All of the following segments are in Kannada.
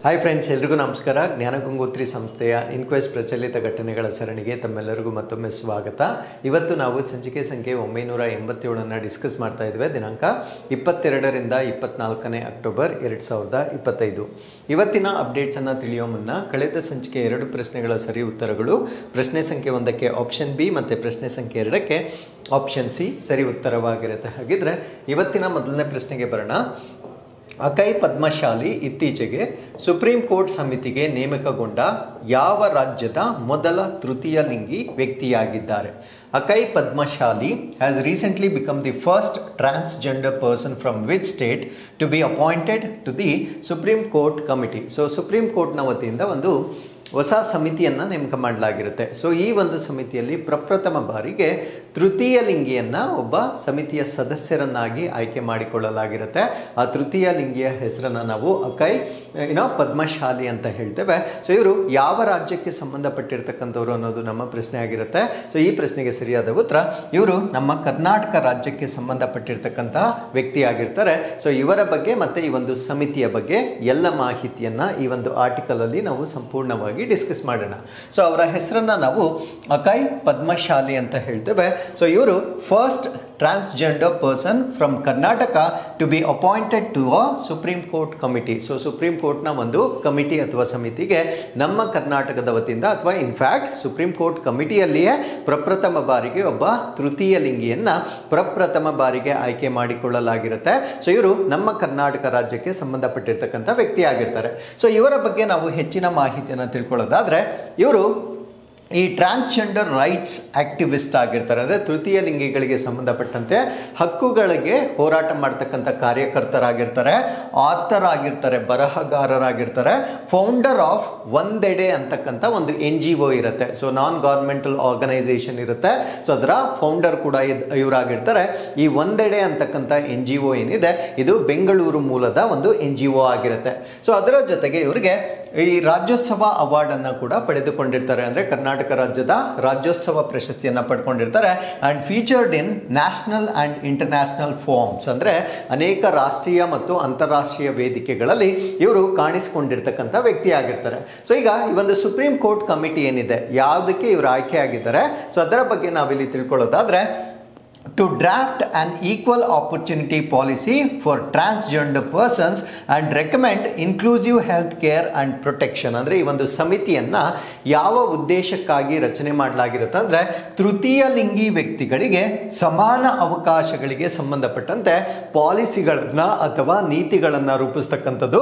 ಹಾಯ್ ಫ್ರೆಂಡ್ಸ್, ಎಲ್ರಿಗೂ ನಮಸ್ಕಾರ. ಜ್ಞಾನಗಂಗೋತ್ರಿ ಸಂಸ್ಥೆಯ ಇನ್ಕ್ವೆಸ್ಟ್ ಪ್ರಚಲಿತ ಘಟನೆಗಳ ಸರಣಿಗೆ ತಮ್ಮೆಲ್ಲರಿಗೂ ಮತ್ತೊಮ್ಮೆ ಸ್ವಾಗತ. ಇವತ್ತು ನಾವು ಸಂಚಿಕೆ ಸಂಖ್ಯೆ 987 ಡಿಸ್ಕಸ್ ಮಾಡ್ತಾ ಇದ್ವಿ. ದಿನಾಂಕ 22ರಿಂದ 24 ಅಕ್ಟೋಬರ್ 2025. ಇವತ್ತಿನ ಅಪ್ಡೇಟ್ಸನ್ನು ತಿಳಿಯೋ ಮುನ್ನ ಕಳೆದ ಸಂಚಿಕೆ 2 ಪ್ರಶ್ನೆಗಳ ಸರಿ ಉತ್ತರಗಳು, ಪ್ರಶ್ನೆ ಸಂಖ್ಯೆ 1ಕ್ಕೆ ಆಪ್ಷನ್ ಬಿ ಮತ್ತು ಪ್ರಶ್ನೆ ಸಂಖ್ಯೆ 2ಕ್ಕೆ ಆಪ್ಷನ್ ಸಿ ಸರಿ ಉತ್ತರವಾಗಿರುತ್ತೆ. ಹಾಗಿದ್ರೆ ಇವತ್ತಿನ ಮೊದಲನೇ ಪ್ರಶ್ನೆಗೆ ಬರೋಣ. ಅಕೈ ಪದ್ಮಶಾಲಿ ಇತ್ತೀಚೆಗೆ ಸುಪ್ರೀಂ ಕೋರ್ಟ್ ಸಮಿತಿಗೆ ನೇಮಕಗೊಂಡ ಯಾವ ರಾಜ್ಯದ ಮೊದಲ ತೃತೀಯ ಲಿಂಗಿ ವ್ಯಕ್ತಿಯಾಗಿದ್ದಾರೆ? Akkai Padmashali has recently become the first transgender person from which state to be appointed to the Supreme Court committee. So supreme ಕೋರ್ಟ್ನ ವತಿಯಿಂದ ಒಂದು ಹೊಸ ಸಮಿತಿಯನ್ನು ನೇಮಕ ಮಾಡಲಾಗಿರುತ್ತೆ. ಸೊ ಈ ಒಂದು ಸಮಿತಿಯಲ್ಲಿ ಪ್ರಪ್ರಥಮ ಬಾರಿಗೆ ತೃತೀಯ ಲಿಂಗಿಯನ್ನು ಒಬ್ಬ ಸಮಿತಿಯ ಸದಸ್ಯರನ್ನಾಗಿ ಆಯ್ಕೆ ಮಾಡಿಕೊಳ್ಳಲಾಗಿರುತ್ತೆ. ಆ ತೃತೀಯ ಲಿಂಗಿಯ ಹೆಸರನ್ನು ನಾವು ಅಕೈ ಪದ್ಮಶಾಲಿ ಅಂತ ಹೇಳ್ತೇವೆ. ಸೊ ಇವರು ಯಾವ ರಾಜ್ಯಕ್ಕೆ ಸಂಬಂಧಪಟ್ಟಿರ್ತಕ್ಕಂಥವ್ರು ಅನ್ನೋದು ನಮ್ಮ ಪ್ರಶ್ನೆ ಆಗಿರುತ್ತೆ. ಸೊ ಈ ಪ್ರಶ್ನೆಗೆ ಸರಿಯಾದ ಉತ್ತರ ಇವರು ನಮ್ಮ ಕರ್ನಾಟಕ ರಾಜ್ಯಕ್ಕೆ ಸಂಬಂಧಪಟ್ಟಿರ್ತಕ್ಕಂತಹ ವ್ಯಕ್ತಿ ಆಗಿರ್ತಾರೆ. ಸೊ ಇವರ ಬಗ್ಗೆ ಮತ್ತು ಈ ಒಂದು ಸಮಿತಿಯ ಬಗ್ಗೆ ಎಲ್ಲ ಮಾಹಿತಿಯನ್ನು ಈ ಒಂದು ಆರ್ಟಿಕಲ್ ಅಲ್ಲಿ ನಾವು ಸಂಪೂರ್ಣವಾಗಿ ಡಿಸ್ಕಸ್ ಮಾಡೋಣ. ಸೊ ಅವರ ಹೆಸರನ್ನ ನಾವು ಅಕೈ ಪದ್ಮಶಾಲಿ ಅಂತ ಹೇಳ್ತೇವೆ. ಸೊ ಇವರು first transgender person from Karnataka to be appointed to a Supreme Court committee. So supreme ಕೋರ್ಟ್ನ ಒಂದು ಕಮಿಟಿ ಅಥವಾ ಸಮಿತಿಗೆ ನಮ್ಮ ಕರ್ನಾಟಕದ ವತಿಯಿಂದ ಅಥವಾ ಇನ್ಫ್ಯಾಕ್ಟ್ ಸುಪ್ರೀಂ ಕೋರ್ಟ್ ಕಮಿಟಿಯಲ್ಲಿಯೇ ಪ್ರಪ್ರಥಮ ಬಾರಿಗೆ ಒಬ್ಬ ತೃತೀಯ ಲಿಂಗಿಯನ್ನ ಪ್ರಪ್ರಥಮ ಬಾರಿಗೆ ಆಯ್ಕೆ ಮಾಡಿಕೊಳ್ಳಲಾಗಿರುತ್ತೆ. ಸೊ ಇವರು ನಮ್ಮ ಕರ್ನಾಟಕ ರಾಜ್ಯಕ್ಕೆ ಸಂಬಂಧಪಟ್ಟಿರ್ತಕ್ಕಂಥ ವ್ಯಕ್ತಿ ಆಗಿರ್ತಾರೆ. ಸೊ ಇವರ ಬಗ್ಗೆ ನಾವು ಹೆಚ್ಚಿನ ಮಾಹಿತಿಯನ್ನು ತಿಳ್ಕೊಳ್ಳೋದಾದ್ರೆ ಇವರು ಈ ಟ್ರಾನ್ಸ್ಜೆಂಡರ್ ರೈಟ್ಸ್ ಆಕ್ಟಿವಿಸ್ಟ್ ಆಗಿರ್ತಾರೆ. ಅಂದರೆ ತೃತೀಯ ಲಿಂಗಿಗಳಿಗೆ ಸಂಬಂಧಪಟ್ಟಂತೆ ಹಕ್ಕುಗಳಿಗೆ ಹೋರಾಟ ಮಾಡ್ತಕ್ಕಂಥ ಕಾರ್ಯಕರ್ತರಾಗಿರ್ತಾರೆ, ಆಥರ್ ಆಗಿರ್ತಾರೆ, ಬರಹಗಾರರಾಗಿರ್ತಾರೆ, ಫೌಂಡರ್ ಆಫ್ ಒಂದೆಡೆ ಅಂತಕ್ಕಂಥ ಒಂದು NGO ಇರುತ್ತೆ. ಸೊ ನಾನ್ ಗವರ್ಮೆಂಟಲ್ ಆರ್ಗನೈಸೇಷನ್ ಇರುತ್ತೆ. ಸೊ ಅದರ ಫೌಂಡರ್ ಕೂಡ ಇವರಾಗಿರ್ತಾರೆ. ಈ ಒಂದೆಡೆ ಅಂತಕ್ಕಂಥ NGO ಏನಿದೆ ಇದು ಬೆಂಗಳೂರು ಮೂಲದ ಒಂದು NGO ಆಗಿರುತ್ತೆ. ಸೊ ಅದರ ಜೊತೆಗೆ ಇವರಿಗೆ ಈ ರಾಜ್ಯೋತ್ಸವ ಅವಾರ್ಡ್ ಅನ್ನು ಕೂಡ ಪಡೆದುಕೊಂಡಿರ್ತಾರೆ. ಅಂದರೆ ಕರ್ನಾಟಕ ರಾಜ್ಯದ ರಾಜ್ಯೋತ್ಸವ ಪ್ರಶಸ್ತಿಯನ್ನು ಪಡ್ಕೊಂಡಿರ್ತಾರೆ. And featured in national and international forums, ಅಂದರೆ ಅನೇಕ ರಾಷ್ಟ್ರೀಯ ಮತ್ತು ಅಂತಾರಾಷ್ಟ್ರೀಯ ವೇದಿಕೆಗಳಲ್ಲಿ ಇವರು ಕಾಣಿಸಿಕೊಂಡಿರ್ತಕ್ಕಂಥ ವ್ಯಕ್ತಿ ಆಗಿರ್ತಾರೆ. ಸೊ ಈಗ ಈ ಒಂದು ಸುಪ್ರೀಂ ಕೋರ್ಟ್ ಕಮಿಟಿ ಏನಿದೆ ಯಾವುದಕ್ಕೆ ಇವರು ಆಯ್ಕೆ ಆಗಿದ್ದಾರೆ, ಸೊ ಅದರ ಬಗ್ಗೆ ನಾವಿಲ್ಲಿ ತಿಳ್ಕೊಳ್ಳೋದಾದ್ರೆ to draft an equal opportunity policy for transgender persons and recommend inclusive health care and protection. ಅಂದರೆ ಈ ಒಂದು ಸಮಿತಿಯನ್ನು ಯಾವ ಉದ್ದೇಶಕ್ಕಾಗಿ ರಚನೆ ಮಾಡಲಾಗಿರುತ್ತೆ ಅಂದರೆ ತೃತೀಯ ಲಿಂಗಿ ವ್ಯಕ್ತಿಗಳಿಗೆ ಸಮಾನ ಅವಕಾಶಗಳಿಗೆ ಸಂಬಂಧಪಟ್ಟಂತೆ ಪಾಲಿಸಿಗಳನ್ನು ಅಥವಾ ನೀತಿಗಳನ್ನು ರೂಪಿಸ್ತಕ್ಕಂಥದ್ದು,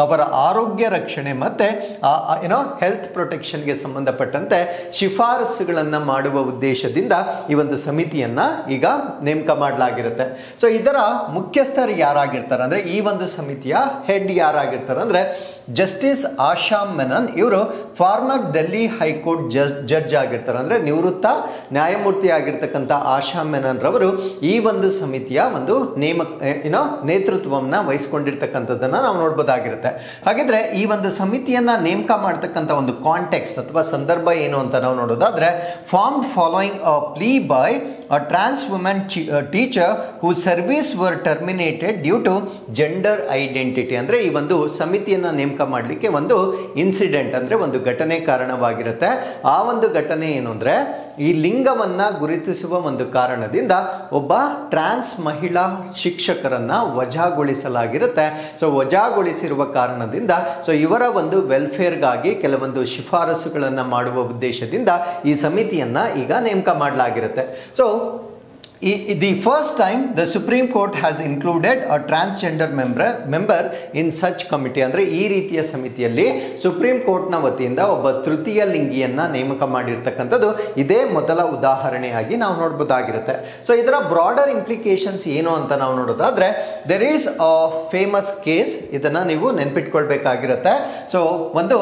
ಅವರ ಆರೋಗ್ಯ ರಕ್ಷಣೆ ಮತ್ತು ಹೆಲ್ತ್ ಪ್ರೊಟೆಕ್ಷನ್ಗೆ ಸಂಬಂಧಪಟ್ಟಂತೆ ಶಿಫಾರಸುಗಳನ್ನು ಮಾಡುವ ಉದ್ದೇಶದಿಂದ ಈ ಒಂದು ಸಮಿತಿಯನ್ನು ಈಗ ನೇಮಕ ಮಾಡಲಾಗಿರುತ್ತೆ. ಸೊ ಇದರ ಮುಖ್ಯಸ್ಥರು ಯಾರಾಗಿರ್ತಾರೆ ಅಂದರೆ ಈ ಒಂದು ಸಮಿತಿಯ ಹೆಡ್ ಯಾರಾಗಿರ್ತಾರೆ ಅಂದರೆ ಜಸ್ಟಿಸ್ ಆಶಾ ಮೆನನ್. ಇವರು ಫಾರ್ಮರ್ ಡೆಲ್ಲಿ ಹೈಕೋರ್ಟ್ ಜಡ್ಜ್ ಆಗಿರ್ತಾರೆ. ಅಂದರೆ ನಿವೃತ್ತ ನ್ಯಾಯಮೂರ್ತಿ ಆಗಿರ್ತಕ್ಕಂಥ ಆಶಾ ಮೆನನ್ ರವರು ಈ ಒಂದು ಸಮಿತಿಯ ಒಂದು ನೇತೃತ್ವವನ್ನು ವಹಿಸ್ಕೊಂಡಿರ್ತಕ್ಕಂಥದ್ದನ್ನು ನಾವು ನೋಡ್ಬೋದಾಗಿರುತ್ತೆ. ಹಾಗಿದ್ರೆ ಈ ಒಂದು ಸಮಿತಿಯನ್ನ ನೇಮಕ ಮಾಡ್ತಕ್ಕಂಥ ಒಂದು ಕಾಂಟೆಕ್ಸ್ಟ್ ಅಥವಾ ಸಂದರ್ಭ ಏನು ಅಂತ ನಾವು ನೋಡೋದಾದ್ರೆ, form following a plea by a trans woman teacher whose service were terminated due to gender identity. ಅಂದರೆ ಈ ಒಂದು ಸಮಿತಿಯನ್ನು ನೇಮಕ ಮಾಡಲಿಕ್ಕೆ ಒಂದು ಇನ್ಸಿಡೆಂಟ್ ಅಂದರೆ ಒಂದು ಘಟನೆ ಕಾರಣವಾಗಿರುತ್ತೆ. ಆ ಒಂದು ಘಟನೆ ಏನು ಅಂದರೆ ಈ ಲಿಂಗವನ್ನು ಗುರುತಿಸುವ ಒಂದು ಕಾರಣದಿಂದ ಒಬ್ಬ ಟ್ರಾನ್ಸ್ ಮಹಿಳಾ ಶಿಕ್ಷಕರನ್ನ ವಜಾಗೊಳಿಸಲಾಗಿರುತ್ತೆ. ಸೊ ವಜಾಗೊಳಿಸಿರುವ ಕಾರಣದಿಂದ ಸೊ ಇವರ ಒಂದು ವೆಲ್ಫೇರ್ಗಾಗಿ ಕೆಲವೊಂದು ಶಿಫಾರಸುಗಳನ್ನು ಮಾಡುವ ಉದ್ದೇಶದಿಂದ ಈ ಸಮಿತಿಯನ್ನು ಈಗ ನೇಮಕ ಮಾಡಲಾಗಿರುತ್ತೆ. So the first time the Supreme Court has included a transgender member in such committee. ಅಂದರೆ ಈ ರೀತಿಯ ಸಮಿತಿಯಲ್ಲಿ ಸುಪ್ರೀಂ ಕೋರ್ಟ್ನ ವತಿಯಿಂದ ಒಬ್ಬ ತೃತೀಯ ಲಿಂಗಿಯನ್ನ ನೇಮಕ ಮಾಡಿರ್ತಕ್ಕಂಥದ್ದು ಇದೇ ಮೊದಲ ಉದಾಹರಣೆಯಾಗಿ ನಾವು ನೋಡ್ಬೋದಾಗಿರುತ್ತೆ. ಸೊ ಇದರ ಬ್ರಾಡರ್ ಇಂಪ್ಲಿಕೇಶನ್ಸ್ ಏನು ಅಂತ ನಾವು ನೋಡೋದಾದ್ರೆ, there is a famous case, ಇದನ್ನ ನೀವು ನೆನ್ಪಿಟ್ಕೊಳ್ಬೇಕಾಗಿರುತ್ತೆ. ಸೊ ಒಂದು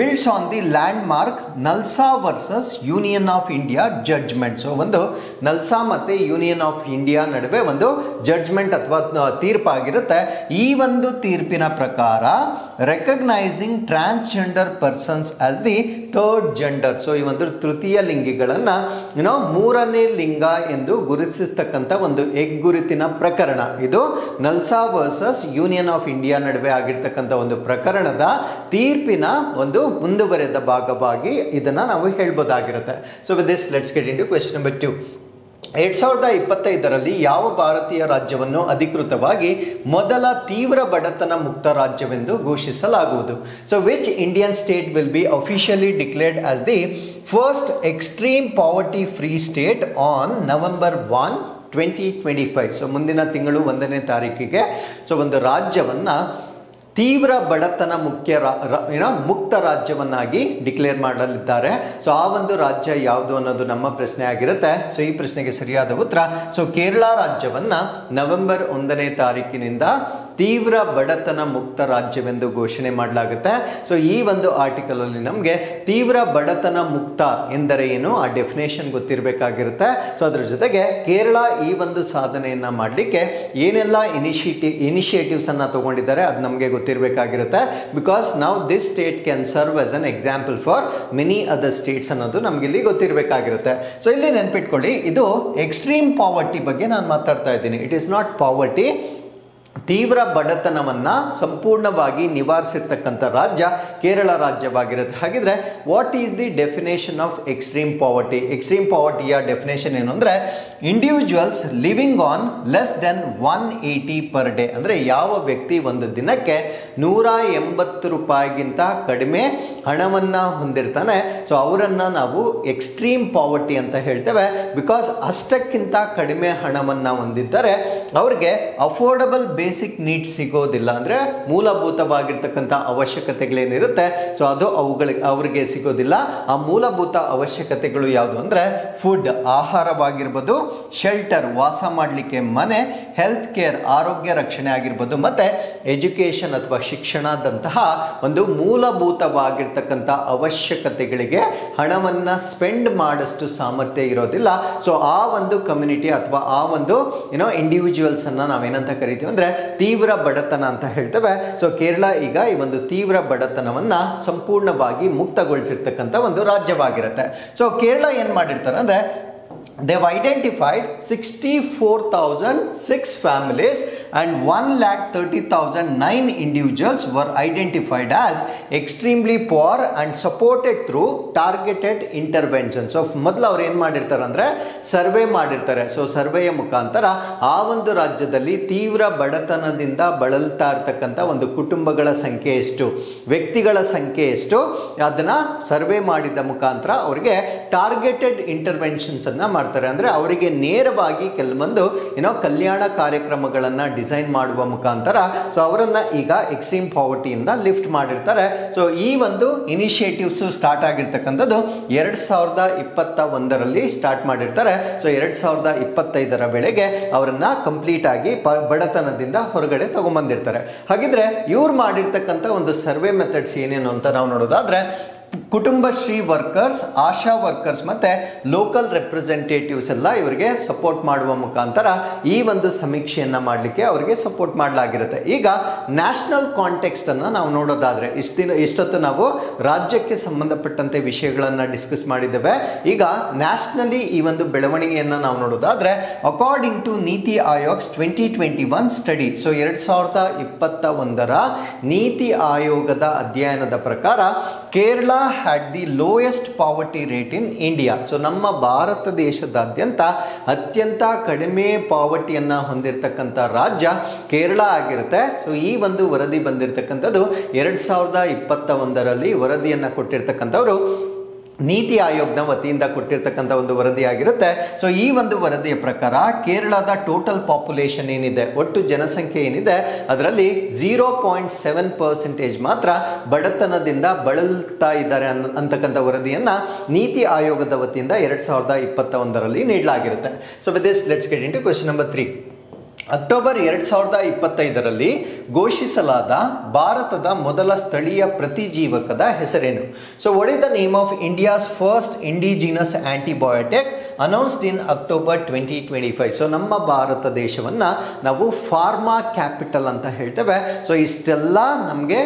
builds on the landmark NALSA versus Union of India judgment. So ಒಂದು ನಲ್ಸಾ ಮತ್ತೆ ಯೂನಿಯನ್ ಆಫ್ ಇಂಡಿಯಾ ನಡುವೆ ಒಂದು ಜಡ್ಜ್ಮೆಂಟ್ ಅಥವಾ ತೀರ್ಪಾಗಿರುತ್ತೆ. ಈ ಒಂದು ತೀರ್ಪಿನ ಪ್ರಕಾರ recognising transgender persons as the third gender, so ಈ ಒಂದು ತೃತೀಯ ಲಿಂಗಿಗಳನ್ನ ಮೂರನೇ ಲಿಂಗ ಎಂದು ಗುರುತಿಸತಕ್ಕಂಥ ಒಂದು ಹೆಗ್ಗುರುತಿನ ಪ್ರಕರಣ. ಇದು ನಲ್ಸಾ ವರ್ಸಸ್ ಯೂನಿಯನ್ ಆಫ್ ಇಂಡಿಯಾ ನಡುವೆ ಆಗಿರ್ತಕ್ಕಂಥ ಒಂದು ಪ್ರಕರಣದ ತೀರ್ಪಿನ ಒಂದು ಮುಂದುವರೆದ ಭಾಗವಾಗಿ ಇದನ್ನ ನಾವು ಹೇಳ್ಬೋದಾಗಿರುತ್ತೆ. So with this let's get into question number 2. 2025ರಲ್ಲಿ ಯಾವ ಭಾರತೀಯ ರಾಜ್ಯವನ್ನು ಅಧಿಕೃತವಾಗಿ ಮೊದಲ ತೀವ್ರ ಬಡತನ ಮುಕ್ತ ರಾಜ್ಯವೆಂದು ಘೋಷಿಸಲಾಗುವುದು? So which Indian state will be officially declared as the first extreme poverty free state on November 1, 2025? So ಮುಂದಿನ ತಿಂಗಳು 1ನೇ ತಾರೀಕಿಗೆ ಸೊ ಒಂದು ರಾಜ್ಯವನ್ನ ತೀವ್ರ ಬಡತನ ಮುಕ್ತ ರಾಜ್ಯವನ್ನಾಗಿ ಡಿಕ್ಲೇರ್ ಮಾಡಲಿದ್ದಾರೆ. ಸೊ ಆ ಒಂದು ರಾಜ್ಯ ಯಾವುದು ಅನ್ನೋದು ನಮ್ಮ ಪ್ರಶ್ನೆ ಆಗಿರುತ್ತೆ. ಸೊ ಈ ಪ್ರಶ್ನೆಗೆ ಸರಿಯಾದ ಉತ್ತರ ಸೊ ಕೇರಳ ರಾಜ್ಯವನ್ನ ನವೆಂಬರ್ 1ನೇ ತಾರೀಕಿನಿಂದ ತೀವ್ರ ಬಡತನ ಮುಕ್ತ ರಾಜ್ಯವೆಂದು ಘೋಷಣೆ ಮಾಡಲಾಗುತ್ತೆ. ಸೊ ಈ ಒಂದು ಆರ್ಟಿಕಲ್ ಅಲ್ಲಿ ನಮಗೆ ತೀವ್ರ ಬಡತನ ಮುಕ್ತ ಎಂದರೆ ಏನು ಆ ಡೆಫಿನೇಷನ್ ಗೊತ್ತಿರಬೇಕಾಗಿರುತ್ತೆ. ಸೊ ಅದ್ರ ಜೊತೆಗೆ ಕೇರಳ ಈ ಒಂದು ಸಾಧನೆಯನ್ನ ಮಾಡಲಿಕ್ಕೆ ಏನೆಲ್ಲ ಇನಿಷಿಯೇಟಿವ್ಸ್ ಅನ್ನ ತಗೊಂಡಿದ್ದಾರೆ ಅದು ನಮಗೆ ಗೊತ್ತಿರಬೇಕಾಗಿರುತ್ತೆ. ಬಿಕಾಸ್ ನಾವು this state can serve as an example for many other States ಅನ್ನೋದು ನಮ್ಗೆ ಇಲ್ಲಿ ಗೊತ್ತಿರಬೇಕಾಗಿರುತ್ತೆ. ಸೊ ಇಲ್ಲಿ ನೆನ್ಪಿಟ್ಕೊಳ್ಳಿ, ಇದು ಎಕ್ಸ್ಟ್ರೀಮ್ ಪಾವರ್ಟಿ ಬಗ್ಗೆ ನಾನು ಮಾತಾಡ್ತಾ ಇದ್ದೀನಿ. It is not poverty. ತೀವ್ರ ಬಡತನವನ್ನ ಸಂಪೂರ್ಣವಾಗಿ ನಿವಾರಿಸಿರ್ತಕ್ಕಂಥ ರಾಜ್ಯ ಕೇರಳ ರಾಜ್ಯವಾಗಿರುತ್ತೆ. ಹಾಗಿದ್ರೆ what is the definition of extreme poverty? Extreme ಪಾವರ್ಟಿಯ ಡೆಫಿನೇಷನ್ ಏನು ಅಂದ್ರೆ individuals living on less than 180 per day. ಅಂದ್ರೆ ಯಾವ ವ್ಯಕ್ತಿ ಒಂದು ದಿನಕ್ಕೆ 180 ರೂಪಾಯಿಗಿಂತ ಕಡಿಮೆ ಹಣವನ್ನ ಹೊಂದಿರ್ತಾನೆ, ಸೊ ಅವರನ್ನ ನಾವು ಎಕ್ಸ್ಟ್ರೀಮ್ ಪಾವರ್ಟಿ ಅಂತ ಹೇಳ್ತೇವೆ. ಬಿಕಾಸ್ ಅಷ್ಟಕ್ಕಿಂತ ಕಡಿಮೆ ಹಣವನ್ನ ಹೊಂದಿದ್ದರೆ ಅವ್ರಿಗೆ ಅಫೋರ್ಡಬಲ್ ಬೇಸಿಕ್ ನೀಡ್ಸ್ ಸಿಗೋದಿಲ್ಲ. ಅಂದ್ರೆ ಮೂಲಭೂತವಾಗಿರ್ತಕ್ಕಂಥ ಅವಶ್ಯಕತೆಗಳೇನಿರುತ್ತೆ ಸೊ ಅದು ಅವ್ರಿಗೆ ಸಿಗೋದಿಲ್ಲ. ಆ ಮೂಲಭೂತ ಅವಶ್ಯಕತೆಗಳು ಯಾವುದು ಅಂದ್ರೆ ಫುಡ್, ಆಹಾರವಾಗಿರ್ಬೋದು, ಶೆಲ್ಟರ್, ವಾಸ ಮಾಡಲಿಕ್ಕೆ ಮನೆ, ಹೆಲ್ತ್ ಕೇರ್, ಆರೋಗ್ಯ ರಕ್ಷಣೆ ಆಗಿರ್ಬೋದು, ಮತ್ತೆ ಎಜುಕೇಶನ್ ಅಥವಾ ಶಿಕ್ಷಣದಂತಹ ಒಂದು ಮೂಲಭೂತವಾಗಿರ್ತಕ್ಕಂಥ ಅವಶ್ಯಕತೆಗಳಿಗೆ ಹಣವನ್ನ ಸ್ಪೆಂಡ್ ಮಾಡಷ್ಟು ಸಾಮರ್ಥ್ಯ ಇರೋದಿಲ್ಲ. ಸೊ ಆ ಒಂದು ಕಮ್ಯುನಿಟಿ ಅಥವಾ ಆ ಒಂದು ಇಂಡಿವಿಜುವಲ್ಸ್ ಅನ್ನ ನಾವೇನಂತ ಕರಿತೀವಿ ಅಂದ್ರೆ ತೀವ್ರ ಬಡತನ ಅಂತ ಹೇಳ್ತೇವೆ. ಸೊ ಕೇರಳ ಈಗ ಈ ಒಂದು ತೀವ್ರ ಬಡತನವನ್ನ ಸಂಪೂರ್ಣವಾಗಿ ಮುಕ್ತಗೊಳಿಸಿರ್ತಕ್ಕಂಥ ಒಂದು ರಾಜ್ಯವಾಗಿರುತ್ತೆ. ಸೊ ಕೇರಳ ಏನ್ ಮಾಡಿರ್ತಾರೆ ಅಂದ್ರೆ they've identified 64,006 families and 1,30,009 individuals were identified as extremely poor and supported through targeted interventions. So ಮೊದಲು ಅವ್ರು ಏನು ಮಾಡಿರ್ತಾರೆ ಅಂದರೆ ಸರ್ವೆ ಮಾಡಿರ್ತಾರೆ. ಸೊ ಸರ್ವೆಯ ಮುಖಾಂತರ ಆ ಒಂದು ರಾಜ್ಯದಲ್ಲಿ ತೀವ್ರ ಬಡತನದಿಂದ ಬಳಲ್ತಾ ಇರ್ತಕ್ಕಂಥ ಒಂದು ಕುಟುಂಬಗಳ ಸಂಖ್ಯೆ ಎಷ್ಟು, ವ್ಯಕ್ತಿಗಳ ಸಂಖ್ಯೆ ಎಷ್ಟು, ಅದನ್ನ ಸರ್ವೆ ಮಾಡಿದ ಮುಖಾಂತರ ಅವರಿಗೆ ಟಾರ್ಗೆಟೆಡ್ ಇಂಟರ್ವೆನ್ಷನ್ಸ್ ಅನ್ನ ಮಾಡ್ತಾರೆ. ಅಂದ್ರೆ ಅವರಿಗೆ ನೇರವಾಗಿ ಕೆಲವೊಂದು ಕಲ್ಯಾಣ ಕಾರ್ಯಕ್ರಮಗಳನ್ನ ಡಿಸೈನ್ ಮಾಡುವ ಮುಖಾಂತರ ಸೊ ಅವರನ್ನ ಈಗ ಎಕ್ಸ್ಟ್ರೀಮ್ ಪಾವರ್ಟಿಯಿಂದ ಲಿಫ್ಟ್ ಮಾಡಿರ್ತಾರೆ. ಸೊ ಈ ಒಂದು ಇನಿಷಿಯೇಟಿವ್ಸ್ ಸ್ಟಾರ್ಟ್ ಆಗಿರ್ತಕ್ಕಂಥದ್ದು 2021ರಲ್ಲಿ ಸ್ಟಾರ್ಟ್ ಮಾಡಿರ್ತಾರೆ. ಸೊ 2025ರ ವೇಳೆಗೆ ಅವರನ್ನ ಕಂಪ್ಲೀಟ್ ಆಗಿ ಬಡತನದಿಂದ ಹೊರಗಡೆ ತಗೊಂಡ್ಬಂದಿರ್ತಾರೆ. ಹಾಗಿದ್ರೆ ಇವ್ರು ಮಾಡಿರ್ತಕ್ಕಂಥ ಒಂದು ಸರ್ವೆ ಮೆಥಡ್ಸ್ ಏನೇನು ಅಂತ ನಾವು ನೋಡೋದಾದ್ರೆ ಕುಟುಂಬಶ್ರೀ ವರ್ಕರ್ಸ್, ಆಶಾ ವರ್ಕರ್ಸ್ ಮತ್ತೆ ಲೋಕಲ್ ರೆಪ್ರೆಸೆಂಟೇಟಿವ್ಸ್ ಎಲ್ಲ ಇವರಿಗೆ ಸಪೋರ್ಟ್ ಮಾಡುವ ಮುಖಾಂತರ ಈ ಒಂದು ಸಮೀಕ್ಷೆಯನ್ನ ಮಾಡಲಿಕ್ಕೆ ಅವರಿಗೆ ಸಪೋರ್ಟ್ ಮಾಡಲಾಗಿರುತ್ತೆ. ಈಗ ನ್ಯಾಷನಲ್ ಕಾಂಟೆಕ್ಸ್ಟ್ ಅನ್ನ ನಾವು ನೋಡೋದಾದ್ರೆ ಇಷ್ಟೊತ್ತು ನಾವು ರಾಜ್ಯಕ್ಕೆ ಸಂಬಂಧಪಟ್ಟಂತೆ ವಿಷಯಗಳನ್ನ ಡಿಸ್ಕಸ್ ಮಾಡಿದ್ದೇವೆ. ಈಗ ನ್ಯಾಷನಲಿ ಈ ಒಂದು ಬೆಳವಣಿಗೆಯನ್ನ ನಾವು ನೋಡೋದಾದ್ರೆ ಅಕಾರ್ಡಿಂಗ್ ಟು ನೀತಿ ಆಯೋಗ್ಸ್ 2021 ಸ್ಟಡಿ, ಸೊ 2021ರ ನೀತಿ ಆಯೋಗದ ಅಧ್ಯಯನದ ಪ್ರಕಾರ Kerala had the lowest poverty rate in India. So ನಮ್ಮ ಭಾರತ ದೇಶದಾದ್ಯಂತ ಅತ್ಯಂತ ಕಡಿಮೆ ಪಾವರ್ಟಿಯನ್ನ ಹೊಂದಿರತಕ್ಕಂಥ ರಾಜ್ಯ ಕೇರಳ ಆಗಿರುತ್ತೆ. ಸೊ ಈ ಒಂದು ವರದಿ ಬಂದಿರತಕ್ಕಂಥದ್ದು 2021ರಲ್ಲಿ ವರದಿಯನ್ನ ಕೊಟ್ಟಿರ್ತಕ್ಕಂಥವ್ರು ನೀತಿ ಆಯೋಗದ ವತಿಯಿಂದ ಕೊಟ್ಟಿರ್ತಕ್ಕಂಥ ಒಂದು ವರದಿಯಾಗಿರುತ್ತೆ. ಸೊ ಈ ಒಂದು ವರದಿಯ ಪ್ರಕಾರ ಕೇರಳದ ಟೋಟಲ್ ಪಾಪ್ಯುಲೇಷನ್ ಏನಿದೆ, ಒಟ್ಟು ಜನಸಂಖ್ಯೆ ಏನಿದೆ, ಅದರಲ್ಲಿ 0.7% ಮಾತ್ರ ಬಡತನದಿಂದ ಬಳಲ್ತಾ ಇದ್ದಾರೆ ಅಂತಕ್ಕಂಥ ವರದಿಯನ್ನ ನೀತಿ ಆಯೋಗದ ವತಿಯಿಂದ 2021ರಲ್ಲಿ ನೀಡಲಾಗಿರುತ್ತೆ. So with this let's get into question number 3. October 2025ರಲ್ಲಿ ಘೋಷಿಸಲಾದ ಭಾರತದ ಮೊದಲ ಸ್ಥಳೀಯ ಪ್ರತಿಜೀವಕದ ಹೆಸರೇನು? So what is the name of India's first indigenous antibiotic announced in October 2025. So ನಮ್ಮ ಭಾರತ ದೇಶವನ್ನು ನಾವು ಫಾರ್ಮಾ ಕ್ಯಾಪಿಟಲ್ ಅಂತ ಹೇಳ್ತೇವೆ. ಸೊ ಇಷ್ಟೆಲ್ಲ ನಮಗೆ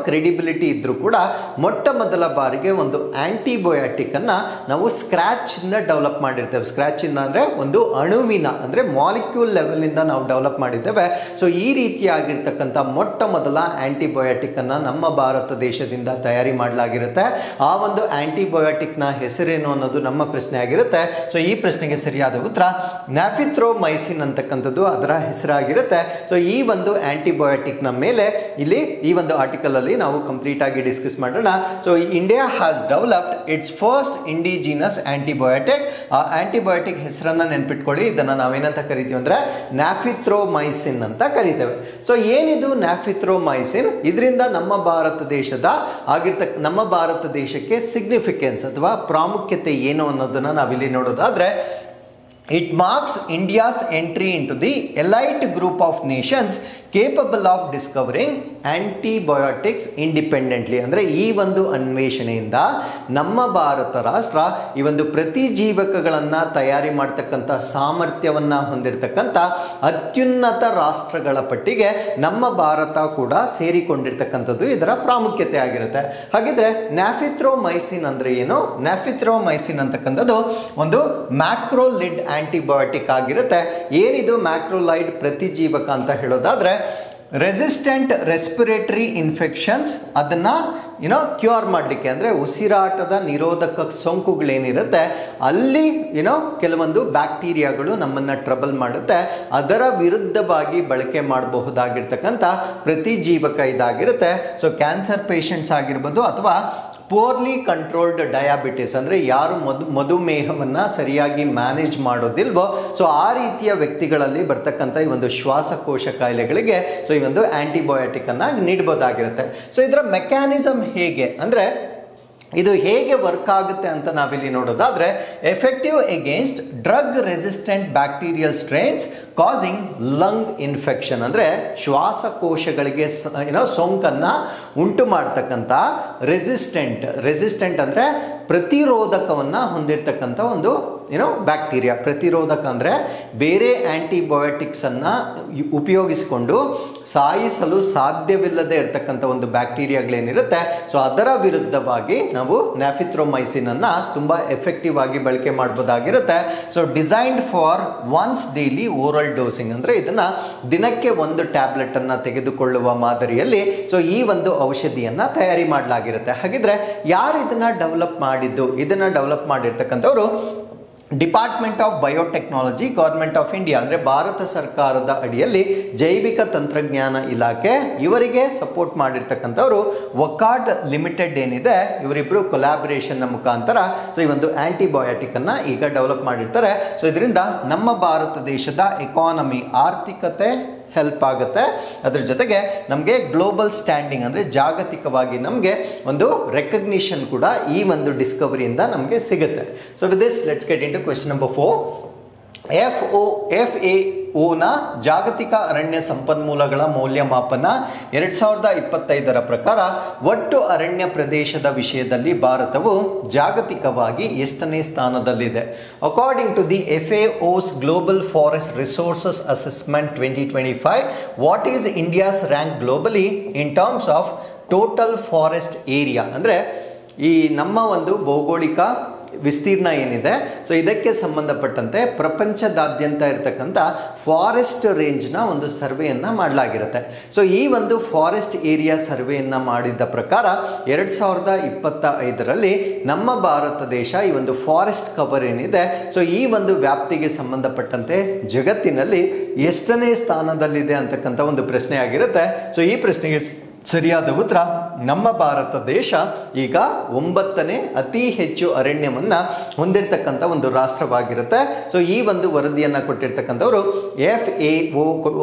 ಕ್ರೆಡಿಬಿಲಿಟಿ ಇದ್ರೂ ಕೂಡ ಮೊಟ್ಟ ಮೊದಲ ಬಾರಿಗೆ ಒಂದು ಆಂಟಿಬಯೋಟಿಕ್ ಅನ್ನ ನಾವು ಸ್ಕ್ರಾಚ್ ಇಂದ ಡೆವಲಪ್ ಮಾಡಿರ್ತೇವೆ. ಸ್ಕ್ರಾಚ್ ಇಂದ ಅಂದ್ರೆ ಒಂದು ಅಣುವಿನ ಅಂದ್ರೆ ಮಾಲಿಕ್ಯೂಲ್ ಲೆವೆಲ್ ಇಂದ ನಾವು ಡೆವಲಪ್ ಮಾಡಿದ್ದೇವೆ. ಸೊ ಈ ರೀತಿಯಾಗಿರ್ತಕ್ಕಂಥ ಮೊಟ್ಟ ಮೊದಲ ಆಂಟಿಬಯೋಟಿಕ್ ಅನ್ನ ನಮ್ಮ ಭಾರತ ದೇಶದಿಂದ ತಯಾರಿ ಮಾಡಲಾಗಿರುತ್ತೆ. ಆ ಒಂದು ಆಂಟಿಬಯೋಟಿಕ್ ನ ಹೆಸರೇನು ಅನ್ನೋದು ನಮ್ಮ ಪ್ರಶ್ನೆ ಆಗಿರುತ್ತೆ. ಸೊ ಈ ಪ್ರಶ್ನೆಗೆ ಸರಿಯಾದ ಉತ್ತರ ನ್ಯಾಫಿಥ್ರೋಮೈಸಿನ್ ಅಂತಕ್ಕಂಥದ್ದು ಅದರ ಹೆಸರಾಗಿರುತ್ತೆ. ಸೊ ಈ ಒಂದು ಆಂಟಿಬಯೋಟಿಕ್ ನ ಮೇಲೆ ಇಲ್ಲಿ ಈ ಒಂದು ಆರ್ಟಿಕಲ್ ಅಲ್ಲಿ ನಾವು ಕಂಪ್ಲೀಟ್ ಆಗಿ ಡಿಸ್ಕಸ್ ಮಾಡೋಣ. So India has developed it's first indigenous antibiotic. ಆ ಆಂಟಿಬಯೋಟಿಕ್ ಹೆಸರನ್ನ ನೆನ್ಪಿಟ್ಕೊಳ್ಳಿ. ಇದನ್ನ ನಾವೇನಂತ ಕರಿತೀವಿ ಅಂದ್ರೆ ನ್ಯಾಫಿಥ್ರೋಮೈಸಿನ್ ಅಂತ ಕರಿತೇವೆ. ಸೊ ಏನಿದು ನ್ಯಾಫಿಥ್ರೋಮೈಸಿನ್? ಇದರಿಂದ ನಮ್ಮ ಭಾರತ ದೇಶಕ್ಕೆ ಸಿಗ್ನಿಫಿಕೆನ್ಸ್ ಅಥವಾ ಪ್ರಾಮುಖ್ಯತೆ ಏನು ಅನ್ನೋದನ್ನ ನಾವಿಲ್ಲಿ ನೋಡೋದಾದ್ರೆ, it marks India's entry into the elite group of nations capable of discovering antibiotics independently. ಅಂದರೆ ಈ ಒಂದು ಅನ್ವೇಷಣೆಯಿಂದ ನಮ್ಮ ಭಾರತ ರಾಷ್ಟ್ರ ಈ ಒಂದು ಪ್ರತಿಜೀವಕಗಳನ್ನು ತಯಾರಿ ಮಾಡ್ತಕ್ಕಂಥ ಸಾಮರ್ಥ್ಯವನ್ನು ಹೊಂದಿರತಕ್ಕಂಥ ಅತ್ಯುನ್ನತ ರಾಷ್ಟ್ರಗಳ ಪಟ್ಟಿಗೆ ನಮ್ಮ ಭಾರತ ಕೂಡ ಸೇರಿಕೊಂಡಿರ್ತಕ್ಕಂಥದ್ದು ಇದರ ಪ್ರಾಮುಖ್ಯತೆ ಆಗಿರುತ್ತೆ. ಹಾಗಿದ್ರೆ ನ್ಯಾಫಿಥ್ರೋಮೈಸಿನ್ ಅಂದ್ರೆ ಏನು? ನ್ಯಾಫಿಥ್ರೋಮೈಸಿನ್ ಅಂತಕ್ಕಂಥದ್ದು ಒಂದು ಮ್ಯಾಕ್ರೋಲಿಡ್ ಆಂಟಿಬಯೋಟಿಕ್ ಆಗಿರುತ್ತೆ. ಏನಿದು ಮ್ಯಾಕ್ರೋಲೈಡ್ ಪ್ರತಿಜೀವಕ ಅಂತ ಹೇಳೋದಾದ್ರೆ, ರೆಸಿಸ್ಟೆಂಟ್ ರೆಸ್ಪಿರೇಟರಿ ಇನ್ಫೆಕ್ಷನ್ಸ್ ಅದನ್ನ ಕ್ಯೂರ್ ಮಾಡಲಿಕ್ಕೆ ಅಂದ್ರೆ ಉಸಿರಾಟದ ನಿರೋಧಕ ಸೋಂಕುಗಳೇನಿರುತ್ತೆ ಅಲ್ಲಿ ಕೆಲವೊಂದು ಬ್ಯಾಕ್ಟೀರಿಯಾಗಳು ನಮ್ಮನ್ನ ಟ್ರಬಲ್ ಮಾಡುತ್ತೆ. ಅದರ ವಿರುದ್ಧವಾಗಿ ಬಳಕೆ ಮಾಡಬಹುದಾಗಿರ್ತಕ್ಕಂಥ ಪ್ರತಿಜೀವಕ ಇದಾಗಿರುತ್ತೆ. ಸೊ ಕ್ಯಾನ್ಸರ್ ಪೇಷಂಟ್ಸ್ ಆಗಿರ್ಬೋದು ಅಥವಾ ಪೋರ್ಲಿ ಕಂಟ್ರೋಲ್ಡ್ ಡಯಾಬಿಟಿಸ್ ಅಂದ್ರೆ ಯಾರು ಮಧುಮೇಹವನ್ನ ಸರಿಯಾಗಿ ಮ್ಯಾನೇಜ್ ಮಾಡೋದಿಲ್ವೋ ಸೊ ಆ ರೀತಿಯ ವ್ಯಕ್ತಿಗಳಲ್ಲಿ ಬರ್ತಕ್ಕಂಥ ಈ ಒಂದು ಶ್ವಾಸಕೋಶ ಕಾಯಿಲೆಗಳಿಗೆ ಸೊ ಈ ಒಂದು ಆಂಟಿಬಯೋಟಿಕ್ ಅನ್ನ ನೀಡಬಹುದಾಗಿರುತ್ತೆ. ಸೊ ಇದರ ಮೆಕ್ಯಾನಿಸಮ್ ಹೇಗೆ ಅಂದ್ರೆ, ಇದು ಹೇಗೆ ವರ್ಕ್ ಆಗುತ್ತೆ ಅಂತ ನಾವಿಲ್ಲಿ ನೋಡೋದಾದ್ರೆ, effective against drug resistant bacterial strains causing lung infection ಅಂದ್ರೆ ಶ್ವಾಸಕೋಶಗಳಿಗೆ ಸೋಂಕನ್ನ ಉಂಟು ಮಾಡ್ತಕ್ಕಂಥ ರೆಸಿಸ್ಟೆಂಟ್ ಅಂದ್ರೆ ಪ್ರತಿರೋಧಕವನ್ನ ಹೊಂದಿರತಕ್ಕಂಥ ಒಂದು ಬ್ಯಾಕ್ಟೀರಿಯಾ. ಪ್ರತಿರೋಧಕ ಅಂದ್ರೆ ಬೇರೆ ಆಂಟಿಬಯೋಟಿಕ್ಸ್ ಅನ್ನ ಉಪಯೋಗಿಸಿಕೊಂಡು ಸಾಯಿಸಲು ಸಾಧ್ಯವಿಲ್ಲದೆ ಇರತಕ್ಕಂಥ ಒಂದು ಬ್ಯಾಕ್ಟೀರಿಯಾಗಳೇನಿರುತ್ತೆ ಸೊ ಅದರ ವಿರುದ್ಧವಾಗಿ ನಾವು ನ್ಯಾಫಿಥ್ರೋಮೈಸಿನ್ ಅನ್ನ ತುಂಬಾ ಎಫೆಕ್ಟಿವ್ ಆಗಿ ಬಳಕೆ ಮಾಡಬಹುದಾಗಿರುತ್ತೆ. So designed for once daily oral dosing ಅಂದ್ರೆ ಇದನ್ನ ದಿನಕ್ಕೆ ಒಂದು ಟ್ಯಾಬ್ಲೆಟ್ ಅನ್ನ ತೆಗೆದುಕೊಳ್ಳುವ ಮಾದರಿಯಲ್ಲಿ ಸೊ ಈ ಒಂದು ಔಷಧಿಯನ್ನ ತಯಾರಿ ಮಾಡಲಾಗಿರುತ್ತೆ. ಹಾಗಿದ್ರೆ ಯಾರು ಇದನ್ನ ಡೆವಲಪ್ ಮಾಡಿದ್ದು? ಇದನ್ನ ಡೆವಲಪ್ ಮಾಡಿರ್ತಕ್ಕಂಥವ್ರು department of biotechnology, government of India ಅಂದ್ರೆ ಭಾರತ ಸರ್ಕಾರದ ಅಡಿಯಲ್ಲಿ ಜೈವಿಕ ತಂತ್ರಜ್ಞಾನ ಇಲಾಖೆ ಇವರಿಗೆ ಸಪೋರ್ಟ್ ಮಾಡಿರ್ತಕ್ಕಂಥವ್ರು ವಕಾರ್ಡ್ ಲಿಮಿಟೆಡ್ ಏನಿದೆ ಇವರಿಬ್ರು ಕೊಲಾಬರೇಷನ್ ಮುಖಾಂತರ ಸೊ ಈ ಒಂದು ಆಂಟಿಬಯೋಟಿಕ್ ಅನ್ನ ಈಗ ಡೆವಲಪ್ ಮಾಡಿರ್ತಾರೆ. ಸೊ ಇದರಿಂದ ನಮ್ಮ ಭಾರತ ದೇಶದ ಎಕಾನಮಿ ಆರ್ಥಿಕತೆ ಹೆಲ್ಪ್ ಆಗುತ್ತೆ. ಅದ್ರ ಜೊತೆಗೆ ನಮಗೆ ಗ್ಲೋಬಲ್ ಸ್ಟ್ಯಾಂಡಿಂಗ್ ಅಂದರೆ ಜಾಗತಿಕವಾಗಿ ನಮಗೆ ಒಂದು ರೆಕಗ್ನಿಷನ್ ಕೂಡ ಈ ಒಂದು ಡಿಸ್ಕವರಿಯಿಂದ ನಮಗೆ ಸಿಗುತ್ತೆ. So with this let's get into question number 4. FAO ಜಾಗತಿಕ ಅರಣ್ಯ ಸಂಪನ್ಮೂಲಗಳ ಮೌಲ್ಯಮಾಪನ 2025 ಪ್ರಕಾರ ಒಟ್ಟು ಅರಣ್ಯ ಪ್ರದೇಶದ ವಿಷಯದಲ್ಲಿ ಭಾರತವು ಜಾಗತಿಕವಾಗಿ ಎಷ್ಟನೇ ಸ್ಥಾನದಲ್ಲಿದೆ? According to the FAO's global forest resources assessment 2025, what is India's rank globally in terms of total forest area? ಅಂದರೆ ಈ ನಮ್ಮ ಒಂದು ಭೌಗೋಳಿಕ ವಿಸ್ತೀರ್ಣ ಏನಿದೆ ಸೊ ಇದಕ್ಕೆ ಸಂಬಂಧಪಟ್ಟಂತೆ ಪ್ರಪಂಚದಾದ್ಯಂತ ಇರತಕ್ಕಂಥ ಫಾರೆಸ್ಟ್ ರೇಂಜ್ನ ಒಂದು ಸರ್ವೆಯನ್ನು ಮಾಡಲಾಗಿರುತ್ತೆ. ಸೊ ಈ ಒಂದು ಫಾರೆಸ್ಟ್ ಏರಿಯಾ ಸರ್ವೆಯನ್ನು ಮಾಡಿದ ಪ್ರಕಾರ 2025ರಲ್ಲಿ ನಮ್ಮ ಭಾರತ ದೇಶ ಈ ಒಂದು ಫಾರೆಸ್ಟ್ ಕವರ್ ಏನಿದೆ ಸೊ ಈ ಒಂದು ವ್ಯಾಪ್ತಿಗೆ ಸಂಬಂಧಪಟ್ಟಂತೆ ಜಗತ್ತಿನಲ್ಲಿ ಎಷ್ಟನೇ ಸ್ಥಾನದಲ್ಲಿದೆ ಅಂತಕ್ಕಂಥ ಒಂದು ಪ್ರಶ್ನೆ ಆಗಿರುತ್ತೆ. ಸೊ ಈ ಪ್ರಶ್ನೆಗೆ ಸರಿಯಾದ ಉತ್ತರ ನಮ್ಮ ಭಾರತ ದೇಶ ಈಗ 9ನೇ ಅತಿ ಹೆಚ್ಚು ಅರಣ್ಯವನ್ನ ಹೊಂದಿರತಕ್ಕಂಥ ಒಂದು ರಾಷ್ಟ್ರವಾಗಿರುತ್ತೆ. ಸೊ ಈ ಒಂದು ವರದಿಯನ್ನ ಕೊಟ್ಟಿರ್ತಕ್ಕಂಥವ್ರು FAO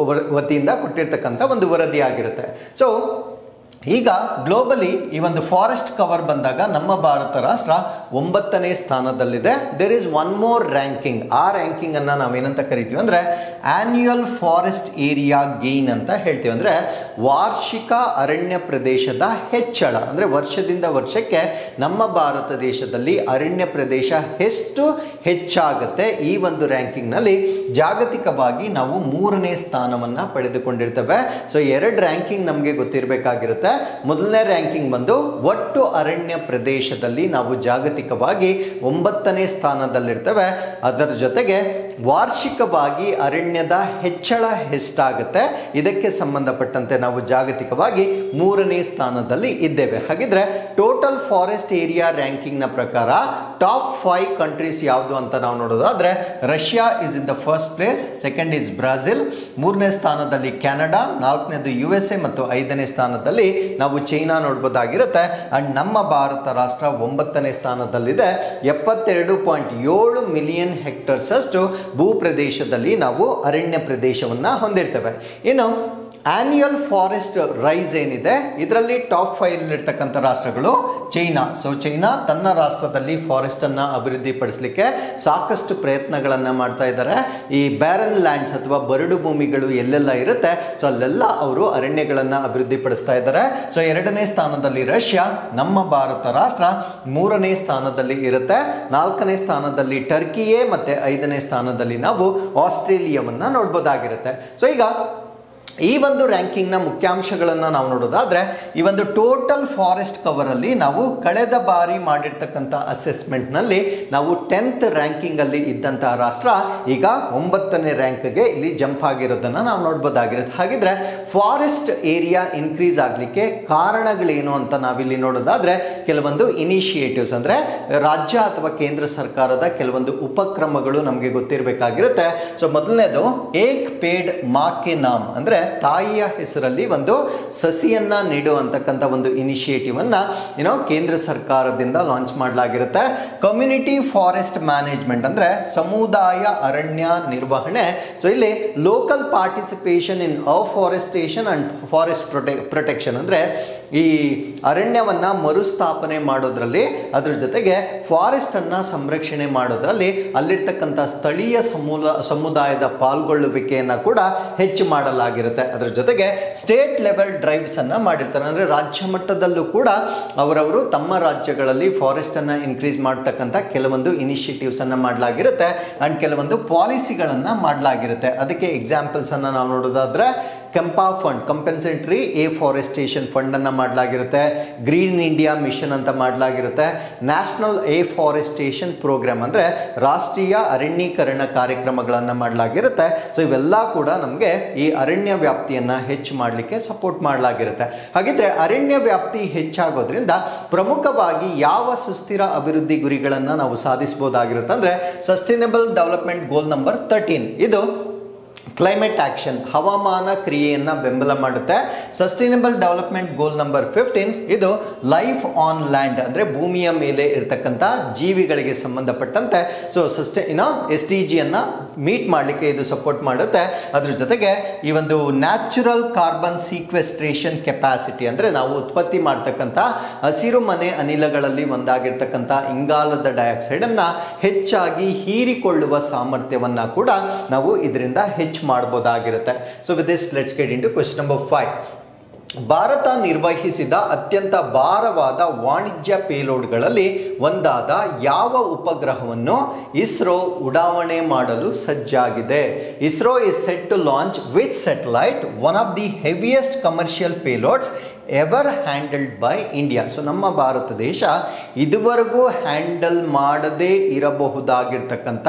ವತಿಯಿಂದ ಕೊಟ್ಟಿರ್ತಕ್ಕಂಥ ಒಂದು ವರದಿ ಆಗಿರುತ್ತೆ. ಸೊ ಈಗ ಗ್ಲೋಬಲಿ ಈ ಒಂದು ಫಾರೆಸ್ಟ್ ಕವರ್ ಬಂದಾಗ ನಮ್ಮ ಭಾರತ ರಾಷ್ಟ್ರ 9ನೇ ಸ್ಥಾನದಲ್ಲಿದೆ. There is one more ranking. ಆ ರ್ಯಾಂಕಿಂಗ್ ಅನ್ನ ನಾವೇನಂತ ಕರಿತೀವಿ ಅಂದ್ರೆ ಆನ್ಯುಯಲ್ ಫಾರೆಸ್ಟ್ ಏರಿಯಾ ಗೇನ್ ಅಂತ ಹೇಳ್ತೀವಿ. ಅಂದ್ರೆ ವಾರ್ಷಿಕ ಅರಣ್ಯ ಪ್ರದೇಶದ ಹೆಚ್ಚಳ, ಅಂದ್ರೆ ವರ್ಷದಿಂದ ವರ್ಷಕ್ಕೆ ನಮ್ಮ ಭಾರತ ದೇಶದಲ್ಲಿ ಅರಣ್ಯ ಪ್ರದೇಶ ಎಷ್ಟು ಹೆಚ್ಚಾಗುತ್ತೆ ಈ ಒಂದು ರ್ಯಾಂಕಿಂಗ್ ನಲ್ಲಿ ಜಾಗತಿಕವಾಗಿ ನಾವು 3ನೇ ಸ್ಥಾನವನ್ನ ಪಡೆದುಕೊಂಡಿರ್ತೇವೆ. ಸೊ 2 ರ್ಯಾಂಕಿಂಗ್ ನಮಗೆ ಗೊತ್ತಿರಬೇಕಾಗಿರುತ್ತೆ. ಮೊದಲನೇ ರ್ಯಾಂಕಿಂಗ್ ಬಂದು ಒಟ್ಟು ಅರಣ್ಯ ಪ್ರದೇಶದಲ್ಲಿ ನಾವು ಜಾಗತಿಕವಾಗಿ 9ನೇ ಸ್ಥಾನದಲ್ಲಿರ್ತೇವೆ. ಅದರ ಜೊತೆಗೆ ವಾರ್ಷಿಕವಾಗಿ ಅರಣ್ಯದ ಹೆಚ್ಚಳ ಎಷ್ಟಾಗುತ್ತೆ ಇದಕ್ಕೆ ಸಂಬಂಧಪಟ್ಟಂತೆ ನಾವು ಜಾಗತಿಕವಾಗಿ 3ನೇ ಸ್ಥಾನದಲ್ಲಿ ಇದ್ದೇವೆ. ಹಾಗಿದ್ರೆ ಟೋಟಲ್ ಫಾರೆಸ್ಟ್ ಏರಿಯಾ ರ್ಯಾಂಕಿಂಗ್ ನ ಪ್ರಕಾರ ಟಾಪ್ 5 ಕಂಟ್ರೀಸ್ ಯಾವುದು ಅಂತ ನಾವು ನೋಡೋದಾದ್ರೆ Russia is in the first place, second is Brazil, 3ನೇ ಸ್ಥಾನದಲ್ಲಿ ಕೆನಡಾ, 4ನೇದು USA ಮತ್ತು 5ನೇ ಸ್ಥಾನದಲ್ಲಿ ನಾವು ಚೈನಾ ನೋಡಬಹುದಾಗಿರುತ್ತೆ. ಅಂಡ್ ನಮ್ಮ ಭಾರತ ರಾಷ್ಟ್ರ 9ನೇ ಸ್ಥಾನದಲ್ಲಿದೆ. 72.7 ಮಿಲಿಯನ್ ಹೆಕ್ಟರ್ಸ್ ಅಷ್ಟು ಭೂ ಪ್ರದೇಶದಲ್ಲಿ ನಾವು ಅರಣ್ಯ ಪ್ರದೇಶವನ್ನ ಹೊಂದಿರ್ತೇವೆ. ಇನ್ನು ಆನ್ಯುಯಲ್ ಫಾರೆಸ್ಟ್ ರೈಸ್ ಏನಿದೆ ಇದರಲ್ಲಿ ಟಾಪ್ 5 ಇರ್ತಕ್ಕಂಥ ರಾಷ್ಟ್ರಗಳು ಚೈನಾ. ಸೊ ಚೈನಾ ತನ್ನ ರಾಷ್ಟ್ರದಲ್ಲಿ ಫಾರೆಸ್ಟ್ ಅನ್ನ ಅಭಿವೃದ್ಧಿ ಪಡಿಸಲಿಕ್ಕೆ ಸಾಕಷ್ಟು ಪ್ರಯತ್ನಗಳನ್ನ ಮಾಡ್ತಾ ಇದ್ದಾರೆ. ಈ ಬ್ಯಾರನ್ ಲ್ಯಾಂಡ್ಸ್ ಅಥವಾ ಬರಡು ಭೂಮಿಗಳು ಎಲ್ಲೆಲ್ಲ ಇರುತ್ತೆ ಸೊ ಅಲ್ಲೆಲ್ಲ ಅವರು ಅರಣ್ಯಗಳನ್ನ ಅಭಿವೃದ್ಧಿ ಪಡಿಸ್ತಾ ಇದ್ದಾರೆ. ಸೊ 2ನೇ ಸ್ಥಾನದಲ್ಲಿ ರಷ್ಯಾ, ನಮ್ಮ ಭಾರತ ರಾಷ್ಟ್ರ 3ನೇ ಸ್ಥಾನದಲ್ಲಿ ಇರುತ್ತೆ. 4ನೇ ಸ್ಥಾನದಲ್ಲಿ ಟರ್ಕಿಯೇ ಮತ್ತೆ 5ನೇ ಸ್ಥಾನದಲ್ಲಿ ನಾವು ಆಸ್ಟ್ರೇಲಿಯಾವನ್ನ ನೋಡಬಹುದಾಗಿರುತ್ತೆ. ಸೊ ಈಗ ಈ ಒಂದು ರ್ಯಾಂಕಿಂಗ್ ನ ಮುಖ್ಯಾಂಶಗಳನ್ನು ನಾವು ನೋಡೋದಾದ್ರೆ ಈ ಒಂದು ಟೋಟಲ್ ಫಾರೆಸ್ಟ್ ಕವರ್ ಅಲ್ಲಿ ನಾವು ಕಳೆದ ಬಾರಿ ಮಾಡಿರ್ತಕ್ಕಂಥ ಅಸೆಸ್ಮೆಂಟ್ ನಲ್ಲಿ ನಾವು 10th ರ್ಯಾಂಕಿಂಗ್ ಅಲ್ಲಿ ಇದ್ದಂತಹ ರಾಷ್ಟ್ರ ಈಗ 9ನೇ ರ್ಯಾಂಕ್ಗೆ ಇಲ್ಲಿ ಜಂಪ್ ಆಗಿರೋದನ್ನ ನಾವು ನೋಡಬಹುದಾಗಿರುತ್ತೆ. ಹಾಗಿದ್ರೆ ಫಾರೆಸ್ಟ್ ಏರಿಯಾ ಇನ್ಕ್ರೀಸ್ ಆಗ್ಲಿಕ್ಕೆ ಕಾರಣಗಳೇನು ಅಂತ ನಾವಿಲ್ಲಿ ನೋಡೋದಾದ್ರೆ ಕೆಲವೊಂದು ಇನಿಷಿಯೇಟಿವ್ಸ್ ಅಂದ್ರೆ ರಾಜ್ಯ ಅಥವಾ ಕೇಂದ್ರ ಸರ್ಕಾರದ ಕೆಲವೊಂದು ಉಪಕ್ರಮಗಳು ನಮಗೆ ಗೊತ್ತಿರಬೇಕಾಗಿರುತ್ತೆ. ಸೊ ಮೊದಲನೇದು ಏಕ್ ಪೇಡ್ ಮಾ ಕೆ ನಾಮ್ ಅಂದ್ರೆ ತಾಯಿಯ ಹೆಸರಲ್ಲಿ ಒಂದು ಸಸಿಯನ್ನ ನೀಡುವಂತಕ್ಕಂಥ ಒಂದು ಇನಿಷಿಯೇಟಿವ್ ಅನ್ನ ಕೇಂದ್ರ ಸರ್ಕಾರದಿಂದ ಲಾಂಚ್ ಮಾಡಲಾಗಿರುತ್ತೆ. ಕಮ್ಯುನಿಟಿ ಫಾರೆಸ್ಟ್ ಮ್ಯಾನೇಜ್ಮೆಂಟ್ ಅಂದ್ರೆ ಸಮುದಾಯ ಅರಣ್ಯ ನಿರ್ವಹಣೆ. ಸೊ ಇಲ್ಲಿ local participation in afforestation and forest protection ಅಂದ್ರೆ ಈ ಅರಣ್ಯವನ್ನ ಮರುಸ್ಥಾಪನೆ ಮಾಡೋದ್ರಲ್ಲಿ, ಅದ್ರ ಜೊತೆಗೆ ಫಾರೆಸ್ಟ್ ಅನ್ನ ಸಂರಕ್ಷಣೆ ಮಾಡೋದ್ರಲ್ಲಿ ಅಲ್ಲಿರ್ತಕ್ಕಂಥ ಸ್ಥಳೀಯ ಸಮುದಾಯದ ಪಾಲ್ಗೊಳ್ಳುವಿಕೆಯನ್ನ ಕೂಡ ಹೆಚ್ಚು ಮಾಡಲಾಗಿರುತ್ತೆ. ಅದರ ಜೊತೆಗೆ ಸ್ಟೇಟ್ ಲೆವೆಲ್ ಡ್ರೈವ್ಸ್ ಅನ್ನ ಮಾಡಿರ್ತಾರೆ. ಅಂದ್ರೆ ರಾಜ್ಯ ಮಟ್ಟದಲ್ಲೂ ಕೂಡ ಅವರವರು ತಮ್ಮ ರಾಜ್ಯಗಳಲ್ಲಿ ಫಾರೆಸ್ಟ್ ಅನ್ನ ಇನ್ಕ್ರೀಸ್ ಮಾಡತಕ್ಕಂಥ ಕೆಲವೊಂದು ಇನಿಷಿಯೇಟಿವ್ಸ್ ಅನ್ನ ಮಾಡಲಾಗಿರುತ್ತೆ ಅಂಡ್ ಕೆಲವೊಂದು ಪಾಲಿಸಿಗಳನ್ನ ಮಾಡಲಾಗಿರುತ್ತೆ. ಅದಕ್ಕೆ ಎಕ್ಸಾಂಪಲ್ಸ್ ಅನ್ನ ನಾವು ನೋಡೋದಾದ್ರೆ ಕೆಂಪಾ ಫಂಡ್, ಕಂಪೆನ್ಸೇಟರಿ ಎಫಾರೆಸ್ಟೇಷನ್ ಫಂಡ್ ಅನ್ನ ಮಾಡಲಾಗಿರುತ್ತೆ. ಗ್ರೀನ್ ಇಂಡಿಯಾ ಮಿಷನ್ ಅಂತ ಮಾಡಲಾಗಿರುತ್ತೆ. ನ್ಯಾಷನಲ್ ಎಫಾರೆಸ್ಟೇಷನ್ ಪ್ರೋಗ್ರಾಮ್ ಅಂದ್ರೆ ರಾಷ್ಟ್ರೀಯ ಅರಣ್ಯೀಕರಣ ಕಾರ್ಯಕ್ರಮಗಳನ್ನ ಮಾಡಲಾಗಿರುತ್ತೆ. ಸೊ ಇವೆಲ್ಲ ಕೂಡ ನಮಗೆ ಈ ಅರಣ್ಯ ವ್ಯಾಪ್ತಿಯನ್ನ ಹೆಚ್ಚು ಮಾಡಲಿಕ್ಕೆ ಸಪೋರ್ಟ್ ಮಾಡಲಾಗಿರುತ್ತೆ. ಹಾಗಿದ್ರೆ ಅರಣ್ಯ ವ್ಯಾಪ್ತಿ ಹೆಚ್ಚಾಗೋದ್ರಿಂದ ಪ್ರಮುಖವಾಗಿ ಯಾವ ಸುಸ್ಥಿರ ಅಭಿವೃದ್ಧಿ ಗುರಿಗಳನ್ನ ನಾವು ಸಾಧಿಸಬಹುದಾಗಿರುತ್ತೆ ಅಂದ್ರೆ ಸಸ್ಟೈನಬಲ್ ಡೆವಲಪ್ಮೆಂಟ್ ಗೋಲ್ ನಂಬರ್ 13 ಇದು ಕ್ಲೈಮೇಟ್ ಆಕ್ಷನ್, ಹವಾಮಾನ ಕ್ರಿಯೆಯನ್ನ ಬೆಂಬಲ ಮಾಡುತ್ತೆ. ಸಸ್ಟೈನಬಲ್ ಡೆವಲಪ್ಮೆಂಟ್ ಗೋಲ್ ನಂಬರ್ 15 ಇದು ಲೈಫ್ ಆನ್ ಲ್ಯಾಂಡ್ ಅಂದ್ರೆ ಭೂಮಿಯ ಮೇಲೆ ಇರತಕ್ಕಂತ ಜೀವಿಗಳಿಗೆ ಸಂಬಂಧಪಟ್ಟಂತೆ ಸೊ SDG ಅನ್ನ ಮೀಟ್ ಮಾಡಲಿಕ್ಕೆ ಇದು ಸಪೋರ್ಟ್ ಮಾಡುತ್ತೆ. ಅದ್ರ ಜೊತೆಗೆ ಈ ಒಂದು ನ್ಯಾಚುರಲ್ ಕಾರ್ಬನ್ ಸೀಕ್ವೆಸ್ಟ್ರೇಷನ್ ಕೆಪಾಸಿಟಿ ಅಂದ್ರೆ ನಾವು ಉತ್ಪತ್ತಿ ಮಾಡ್ತಕ್ಕಂಥ ಹಸಿರು ಮನೆ ಅನಿಲಗಳಲ್ಲಿ ಒಂದಾಗಿರ್ತಕ್ಕಂಥ ಇಂಗಾಲದ ಡೈಆಕ್ಸೈಡ್ ಅನ್ನ ಹೆಚ್ಚಾಗಿ ಹೀರಿಕೊಳ್ಳುವ ಸಾಮರ್ಥ್ಯವನ್ನ ಕೂಡ ನಾವು ಇದರಿಂದ ಹೆಚ್ಚು ಮಾಡಬಹುದಾಗಿರುತ್ತೆ. So with this let's get into question number 5. ಭಾರತ ನಿರ್ವಹಿಸಿದ ಅತ್ಯಂತ ಭಾರವಾದ ವಾಣಿಜ್ಯ ಪೇಲೋಡ್ಗಳಲ್ಲಿ ಒಂದಾದ ಯಾವ ಉಪಗ್ರಹವನ್ನು ಇಸ್ರೋ ಉಡಾವಣೆ ಮಾಡಲು ಸಜ್ಜಾಗಿದೆ? ISRO is set to launch which satellite one of the heaviest commercial payloads ever handled by India. So ನಮ್ಮ ಭಾರತ ದೇಶ ಇದುವರೆಗೂ ಹ್ಯಾಂಡಲ್ ಮಾಡದೇ ಇರಬಹುದಾಗಿರ್ತಕ್ಕಂಥ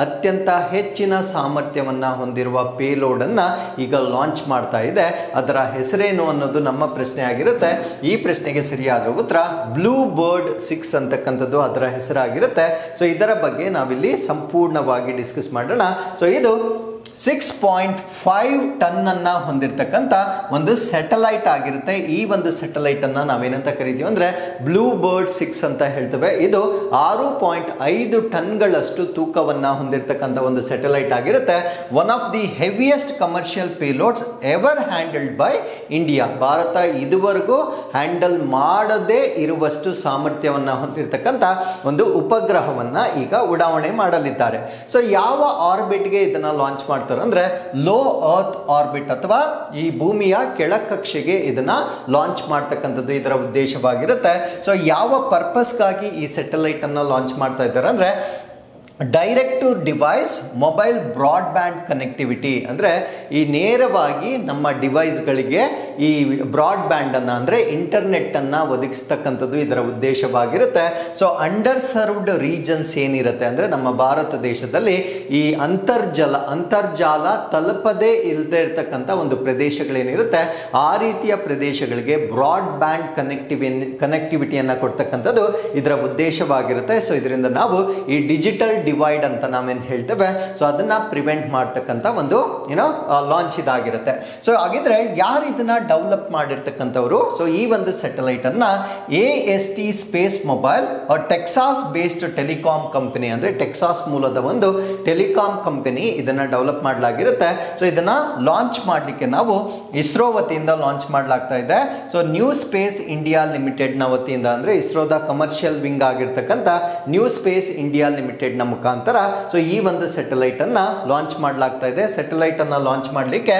ಅತ್ಯಂತ ಹೆಚ್ಚಿನ ಸಾಮರ್ಥ್ಯವನ್ನ ಹೊಂದಿರುವ ಪೇಲೋಡ್ ಅನ್ನ ಈಗ ಲಾಂಚ್ ಮಾಡ್ತಾ ಇದೆ. ಅದರ ಹೆಸರೇನು ಅನ್ನೋದು ನಮ್ಮ ಪ್ರಶ್ನೆ ಆಗಿರುತ್ತೆ. ಈ ಪ್ರಶ್ನೆಗೆ ಸರಿಯಾದ ಉತ್ತರ ಬ್ಲೂ ಬರ್ಡ್ 6 ಅಂತಕ್ಕಂಥದ್ದು ಅದರ ಹೆಸರಾಗಿರುತ್ತೆ. ಸೊ ಇದರ ಬಗ್ಗೆ ನಾವಿಲ್ಲಿ ಸಂಪೂರ್ಣವಾಗಿ ಡಿಸ್ಕಸ್ ಮಾಡೋಣ. ಸೊ ಇದು 6.5 ಟನ್ ಅನ್ನ ಹೊಂದಿರತಕ್ಕಂತ ಒಂದು ಸ್ಯಾಟಲೈಟ್ ಆಗಿರುತ್ತೆ. ಈ ಒಂದು ಸ್ಯಾಟಲೈಟ್ ಅನ್ನ ನಾವೇನಂತ ಕರಿತೀವಿ ಅಂದ್ರೆ ಬ್ಲೂ ಬರ್ಡ್ 6 ಅಂತ ಹೇಳ್ತೇವೆ. ಇದು 6.5 ಟನ್ಗಳಷ್ಟು ತೂಕವನ್ನ ಹೊಂದಿರತಕ್ಕಂತ ಒಂದು ಸ್ಯಾಟಲೈಟ್ ಆಗಿರುತ್ತೆ. One of the heaviest commercial payloads ever handled by India. Bharat ಇದುವರೆಗೂ ಹ್ಯಾಂಡಲ್ ಮಾಡದೇ ಇರುವಷ್ಟು ಸಾಮರ್ಥ್ಯವನ್ನ ಹೊಂದಿರತಕ್ಕಂತ ಒಂದು ಉಪಗ್ರಹವನ್ನ ಈಗ ಉಡಾವಣೆ ಮಾಡಲಿದ್ದಾರೆ. ಸೊ ಯಾವ ಆರ್ಬಿಟ್ಗೆ ಇದನ್ನ ಲಾಂಚ್ ಮಾಡ್ತಾರೆ ಅಂದ್ರೆ ಲೋ ಅರ್ತ್ ಆರ್ಬಿಟ್ ಅಥವಾ ಈ ಭೂಮಿಯ ಕೆಳಕಕ್ಷೆಗೆ ಇದನ್ನ ಲಾಂಚ್ ಮಾಡ್ತಕ್ಕಂಥದ್ದು ಇದರ ಉದ್ದೇಶವಾಗಿರುತ್ತೆ. ಸೊ ಯಾವ ಪರ್ಪಸ್ಗಾಗಿ ಈ ಸ್ಯಾಟಲೈಟ್ ಅನ್ನ ಲಾಂಚ್ ಮಾಡ್ತಾ ಇದ್ದಾರೆ ಅಂದ್ರೆ direct to device mobile broadband connectivity. ಅಂದರೆ ಈ ನೇರವಾಗಿ ನಮ್ಮ ಡಿವೈಸ್ಗಳಿಗೆ ಈ ಬ್ರಾಡ್ಬ್ಯಾಂಡ್ ಅನ್ನು ಅಂದರೆ ಇಂಟರ್ನೆಟ್ಟನ್ನು ಒದಗಿಸ್ತಕ್ಕಂಥದ್ದು ಇದರ ಉದ್ದೇಶವಾಗಿರುತ್ತೆ. ಸೊ ಅಂಡರ್ ಸರ್ವ್ಡ್ ರೀಜನ್ಸ್ ಏನಿರುತ್ತೆ ಅಂದರೆ ನಮ್ಮ ಭಾರತ ದೇಶದಲ್ಲಿ ಈ ಅಂತರ್ಜಾಲ ತಲುಪದೇ ಇಲ್ಲದೆ ಇರತಕ್ಕಂಥ ಒಂದು ಪ್ರದೇಶಗಳೇನಿರುತ್ತೆ ಆ ರೀತಿಯ ಪ್ರದೇಶಗಳಿಗೆ ಬ್ರಾಡ್ಬ್ಯಾಂಡ್ ಕನೆಕ್ಟಿವಿಟಿಯನ್ನು ಕೊಡ್ತಕ್ಕಂಥದ್ದು ಇದರ ಉದ್ದೇಶವಾಗಿರುತ್ತೆ. ಸೊ ಇದರಿಂದ ನಾವು ಈ ಡಿಜಿಟಲ್ ಡಿವೈಡ್ ಅಂತ ನಾವೇನು ಹೇಳ್ತೇವೆ ಸೊ ಅದನ್ನ ಪ್ರಿವೆಂಟ್ ಮಾಡ್ತಕ್ಕಂಥ ಒಂದು ಲಾಂಚ್ ಇದಾಗಿರುತ್ತೆ. ಸೊ ಹಾಗಿದ್ರೆ ಯಾರು ಇದನ್ನ ಡೆವಲಪ್ ಮಾಡಿರ್ತಕ್ಕಂಥವ್ರು? ಸೊ ಈ ಒಂದು ಸ್ಯಾಟಲೈಟ್ ಅನ್ನ AST space mobile Texas based telecom company ಅಂದ್ರೆ ಟೆಕ್ಸಾಸ್ ಮೂಲದ ಒಂದು ಟೆಲಿಕಾಂ ಕಂಪನಿ ಇದನ್ನ ಡೆವಲಪ್ ಮಾಡಲಾಗಿರುತ್ತೆ. ಸೊ ಇದನ್ನ ಲಾಂಚ್ ಮಾಡಲಿಕ್ಕೆ ನಾವು ಇಸ್ರೋ ವತಿಯಿಂದ ಲಾಂಚ್ ಮಾಡಲಾಗ್ತಾ ಇದೆ. So new space India limited ನ ವತಿಯಿಂದ ಅಂದ್ರೆ ಇಸ್ರೋದ ಕಮರ್ಷಿಯಲ್ ವಿಂಗ್ ಆಗಿರ್ತಕ್ಕಂಥ ನ್ಯೂ ಸ್ಪೇಸ್ ಇಂಡಿಯಾ ಲಿಮಿಟೆಡ್ ನ ಮುಖಾಂತರ ಸೊ ಈ ಒಂದು ಸ್ಯಾಟಲೈಟ್ ಅನ್ನ ಲಾಂಚ್ ಮಾಡಲಾಗ್ತಾ ಇದೆ. ಸ್ಯಾಟಲೈಟ್ ಅನ್ನ ಲಾಂಚ್ ಮಾಡಲಿಕ್ಕೆ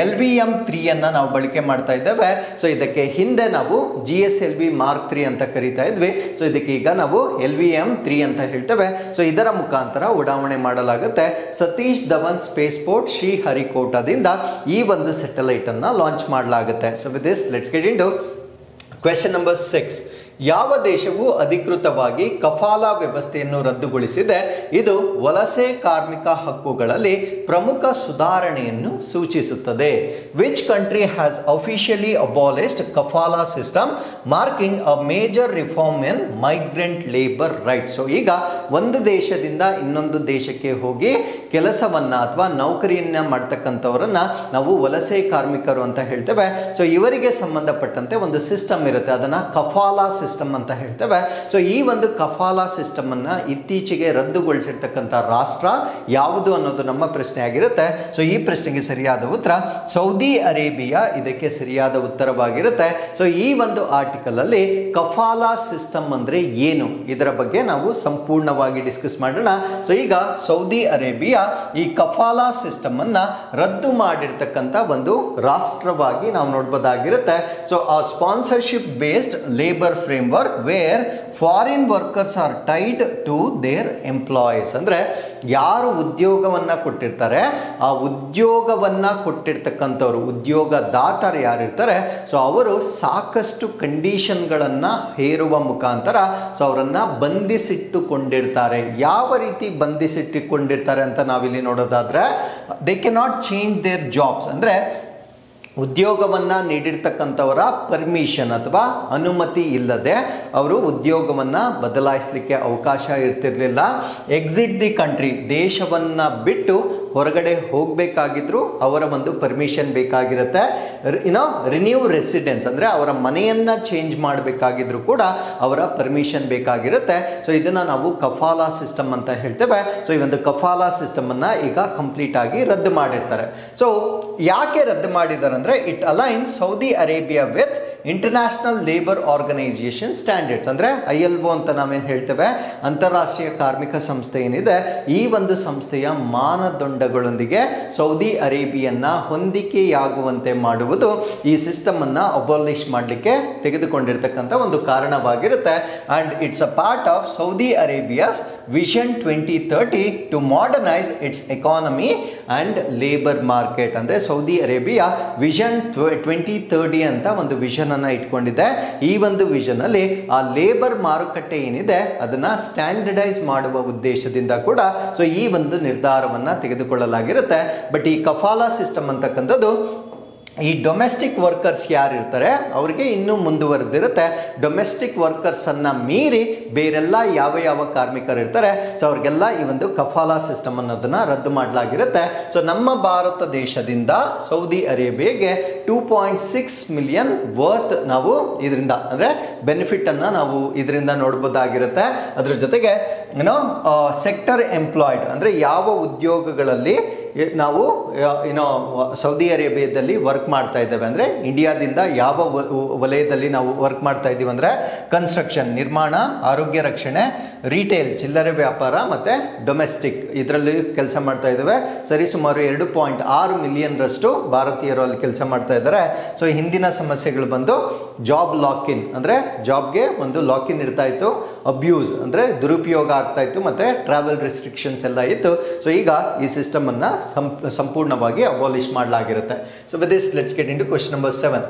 LVM-3 ಅನ್ನ ನಾವು ಬಳಕೆ ಮಾಡ್ತಾ ಇದ್ದೇವೆ. ಸೊ ಇದಕ್ಕೆ ಹಿಂದೆ ನಾವು GSLV Mark 3 ಅಂತ ಕರೀತಾ ಇದ್ವಿ. ಸೊ ಇದಕ್ಕೆ ಈಗ ನಾವು LVM-3 ಅಂತ ಹೇಳ್ತೇವೆ. ಸೊ ಇದರ ಮುಖಾಂತರ ಉಡಾವಣೆ ಮಾಡಲಾಗುತ್ತೆ. ಸತೀಶ್ ಧವನ್ ಸ್ಪೇಸ್ ಪೋರ್ಟ್ ಶ್ರೀಹರಿಕೋಟಾದಿಂದ ಈ ಒಂದು ಸ್ಯಾಟಲೈಟ್ ಅನ್ನ ಲಾಂಚ್ ಮಾಡಲಾಗುತ್ತೆ. So with this let's get into question number 6. ಯಾವ ದೇಶವು ಅಧಿಕೃತವಾಗಿ ಕಫಾಲಾ ವ್ಯವಸ್ಥೆಯನ್ನು ರದ್ದುಗೊಳಿಸಿದೆ? ಇದು ವಲಸೆ ಕಾರ್ಮಿಕ ಹಕ್ಕುಗಳಲ್ಲಿ ಪ್ರಮುಖ ಸುಧಾರಣೆಯನ್ನು ಸೂಚಿಸುತ್ತದೆ. Which country has officially abolished kafala system marking a major reform in migrant labour rights. So ಈಗ ಒಂದು ದೇಶದಿಂದ ಇನ್ನೊಂದು ದೇಶಕ್ಕೆ ಹೋಗಿ ಕೆಲಸವನ್ನ ಅಥವಾ ನೌಕರಿಯನ್ನ ಮಾಡ್ತಕ್ಕಂಥವರನ್ನ ನಾವು ವಲಸೆ ಕಾರ್ಮಿಕರು ಅಂತ ಹೇಳ್ತೇವೆ. ಸೊ ಇವರಿಗೆ ಸಂಬಂಧಪಟ್ಟಂತೆ ಒಂದು ಸಿಸ್ಟಮ್ ಇರುತ್ತೆ, ಅದನ್ನ ಕಫಾಲಾ ಸಿಸ್ಟಮ್ ಅಂತ ಹೇಳ್ತೇವೆ. ಸೊ ಈ ಒಂದು ಕಫಾಲಾ ಸಿಸ್ಟಮ್ ಅನ್ನ ಇತ್ತೀಚೆಗೆ ರದ್ದುಗೊಳಿಸಿರ್ತಕ್ಕಂಥ ರಾಷ್ಟ್ರ ಯಾವುದು ಅನ್ನೋದು ನಮ್ಮ ಪ್ರಶ್ನೆ ಆಗಿರುತ್ತೆ. ಸೊ ಈ ಪ್ರಶ್ನೆಗೆ ಸರಿಯಾದ ಉತ್ತರ ಸೌದಿ ಅರೇಬಿಯಾ ಇದಕ್ಕೆ ಸರಿಯಾದ ಉತ್ತರವಾಗಿರುತ್ತೆ. ಸೊ ಈ ಒಂದು ಆರ್ಟಿಕಲ್ ಅಲ್ಲಿ ಕಫಾಲಾ ಸಿಸ್ಟಮ್ ಅಂದ್ರೆ ಏನು ಇದರ ಬಗ್ಗೆ ನಾವು ಸಂಪೂರ್ಣವಾಗಿ ಡಿಸ್ಕಸ್ ಮಾಡೋಣ. ಸೊ ಈಗ ಸೌದಿ ಅರೇಬಿಯಾ ಈ ಕಫಾಲಾ ಸಿಸ್ಟಮ್ ಅನ್ನ ರದ್ದು ಮಾಡಿರ್ತಕ್ಕಂಥ ಒಂದು ರಾಷ್ಟ್ರವಾಗಿ ನಾವು ನೋಡಬಹುದಾಗಿರುತ್ತೆ. ಸೊ ಆ sponsorship based labour framework where foreign workers are tied to their employees. ಅಂದ್ರೆ ಯಾರು ಉದ್ಯೋಗವನ್ನ ಕೊಟ್ಟಿರ್ತಾರೆ ಆ ಉದ್ಯೋಗವನ್ನ ಕೊಟ್ಟಿರ್ತಕ್ಕಂಥವ್ರು ಉದ್ಯೋಗದಾತರು ಯಾರಿರ್ತಾರೆ ಸೊ ಅವರು ಸಾಕಷ್ಟು ಕಂಡೀಷನ್ಗಳನ್ನ ಹೇರುವ ಮುಖಾಂತರ ಸೊ ಅವರನ್ನ ಬಂಧಿಸಿಟ್ಟುಕೊಂಡಿರ್ತಾರೆ. ಯಾವ ರೀತಿ ಬಂಧಿಸಿಟ್ಟುಕೊಂಡಿರ್ತಾರೆ ಅಂತ ನಾವಿಲ್ಲಿ ನೋಡೋದಾದ್ರೆ they cannot change their jobs. ಅಂದ್ರೆ ಉದ್ಯೋಗವನ್ನ ನೀಡಿರ್ತಕ್ಕಂಥವರ ಪರ್ಮಿಷನ್ ಅಥವಾ ಅನುಮತಿ ಇಲ್ಲದೆ ಅವರು ಉದ್ಯೋಗವನ್ನ ಬದಲಾಯಿಸಲಿಕ್ಕೆ ಅವಕಾಶ ಇರ್ತಿರ್ಲಿಲ್ಲ. ಎಕ್ಸಿಟ್ ದಿ ಕಂಟ್ರಿ, ದೇಶವನ್ನ ಬಿಟ್ಟು ಹೊರಗಡೆ ಹೋಗಬೇಕಾಗಿದ್ರು ಅವರ ಒಂದು ಪರ್ಮಿಷನ್ ಬೇಕಾಗಿರುತ್ತೆ. ರಿನ್ಯೂ ರೆಸಿಡೆನ್ಸ್ ಅಂದ್ರೆ ಅವರ ಮನೆಯನ್ನ ಚೇಂಜ್ ಮಾಡಬೇಕಾಗಿದ್ರು ಕೂಡ ಅವರ ಪರ್ಮಿಷನ್ ಬೇಕಾಗಿರುತ್ತೆ. ಸೊ ಇದನ್ನ ನಾವು ಕಫಾಲಾ ಸಿಸ್ಟಮ್ ಅಂತ ಹೇಳ್ತೇವೆ. ಸೊ ಈ ಒಂದು ಕಫಾಲಾ ಸಿಸ್ಟಮ್ ಅನ್ನ ಈಗ ಕಂಪ್ಲೀಟ್ ಆಗಿ ರದ್ದು ಮಾಡಿರ್ತಾರೆ. ಸೊ ಯಾಕೆ ರದ್ದು ಮಾಡಿದ್ದಾರೆ ಅಂದ್ರೆ it aligns Saudi Arabia with International Labour Organization standards. ಅಂದ್ರೆ ILO ಅಂತ ನಾವೇನು ಹೇಳ್ತೇವೆ, ಅಂತಾರಾಷ್ಟ್ರೀಯ ಕಾರ್ಮಿಕ ಸಂಸ್ಥೆ ಏನಿದೆ ಈ ಒಂದು ಸಂಸ್ಥೆಯ ಮಾನದಂಡಗಳೊಂದಿಗೆ ಸೌದಿ ಅರೇಬಿಯನ್ನ ಹೊಂದಿಕೆಯಾಗುವಂತೆ ಮಾಡುವುದು ಈ ಸಿಸ್ಟಮ್ ಅನ್ನ ಅಬಾಲಿಷ್ ಮಾಡಲಿಕ್ಕೆ ತೆಗೆದುಕೊಂಡಿರ್ತಕ್ಕಂಥ ಒಂದು ಕಾರಣವಾಗಿರುತ್ತೆ. And it's a part of Saudi Arabia's vision 2030 to modernise its economy and labour market. ಅಂದ್ರೆ ಸೌದಿ ಅರೇಬಿಯಾ ವಿಷನ್ 2030 ಅಂತ ಒಂದು ವಿಷನ್ ಅನ್ನ ಇಟ್ಕೊಂಡಿದೆ. ಈ ಒಂದು ವಿಷನ್ ಅಲ್ಲಿ ಆ ಲೇಬರ್ ಮಾರುಕಟ್ಟೆ ಏನಿದೆ ಅದನ್ನ ಸ್ಟ್ಯಾಂಡರ್ಡೈಸ್ ಮಾಡುವ ಉದ್ದೇಶದಿಂದ ಕೂಡ ಸೊ ಈ ಒಂದು ನಿರ್ಧಾರವನ್ನ ತೆಗೆದುಕೊಳ್ಳಲಾಗಿರುತ್ತೆ. ಬಟ್ ಈ ಕಫಾಲಾ ಸಿಸ್ಟಮ್ ಅಂತಕ್ಕಂಥದ್ದು ಈ ಡೊಮೆಸ್ಟಿಕ್ ವರ್ಕರ್ಸ್ ಯಾರು ಇರ್ತಾರೆ ಅವರಿಗೆ ಇನ್ನೂ ಮುಂದುವರೆದಿರುತ್ತೆ. ಡೊಮೆಸ್ಟಿಕ್ ವರ್ಕರ್ಸನ್ನು ಮೀರಿ ಬೇರೆಲ್ಲ ಯಾವ ಯಾವ ಕಾರ್ಮಿಕರು ಇರ್ತಾರೆ ಸೊ ಅವ್ರಿಗೆಲ್ಲ ಈ ಒಂದು ಕಫಾಲಾ ಸಿಸ್ಟಮ್ ಅನ್ನೋದನ್ನು ರದ್ದು ಮಾಡಲಾಗಿರುತ್ತೆ. ಸೊ ನಮ್ಮ ಭಾರತ ದೇಶದಿಂದ ಸೌದಿ ಅರೇಬಿಯಾಗೆ 2.6 ಮಿಲಿಯನ್ ವರ್ತ್ ನಾವು ಇದರಿಂದ ಅಂದರೆ ಬೆನಿಫಿಟನ್ನು ನಾವು ಇದರಿಂದ ನೋಡ್ಬೋದಾಗಿರುತ್ತೆ. ಅದ್ರ ಜೊತೆಗೆ ಸೆಕ್ಟರ್ ಎಂಪ್ಲಾಯ್ಡ್ ಅಂದರೆ ಯಾವ ಉದ್ಯೋಗಗಳಲ್ಲಿ ನಾವು ಸೌದಿ ಅರೇಬಿಯಾದಲ್ಲಿ ವರ್ಕ್ ಮಾಡ್ತಾ ಇದ್ದೇವೆ ಅಂದರೆ ಇಂಡಿಯಾದಿಂದ ಯಾವ ವಲಯದಲ್ಲಿ ನಾವು ವರ್ಕ್ ಮಾಡ್ತಾ ಇದ್ದೀವಿ ಅಂದರೆ ಕನ್ಸ್ಟ್ರಕ್ಷನ್, ನಿರ್ಮಾಣ, ಆರೋಗ್ಯ ರಕ್ಷಣೆ, ರಿಟೇಲ್, ಚಿಲ್ಲರೆ ವ್ಯಾಪಾರ ಮತ್ತು ಡೊಮೆಸ್ಟಿಕ್ ಇದರಲ್ಲಿ ಕೆಲಸ ಮಾಡ್ತಾ ಇದ್ದೇವೆ. ಸರಿಸುಮಾರು 2.6 ಮಿಲಿಯನ್ ರಷ್ಟು ಭಾರತೀಯರು ಅಲ್ಲಿ ಕೆಲಸ ಮಾಡ್ತಾ ಇದ್ದಾರೆ. ಸೊ ಹಿಂದಿನ ಸಮಸ್ಯೆಗಳು ಬಂದು ಜಾಬ್ ಲಾಕ್-ಇನ್ ಅಂದರೆ ಜಾಬ್ಗೆ ಒಂದು ಲಾಕ್-ಇನ್ ಇರ್ತಾ ಇತ್ತು, ಅಬ್ಯೂಸ್ ಅಂದರೆ ದುರುಪಯೋಗ ಆಗ್ತಾ ಇತ್ತು, ಮತ್ತು ಟ್ರಾವೆಲ್ ರೆಸ್ಟ್ರಿಕ್ಷನ್ಸ್ ಎಲ್ಲ ಇತ್ತು. ಸೊ ಈಗ ಈ ಸಿಸ್ಟಮ್ ಅನ್ನು ಸಂಪೂರ್ಣವಾಗಿ ಅಬಾಲಿಷ್ ಮಾಡಲಾಗಿರುತ್ತೆ. So with this let's get into question number 7.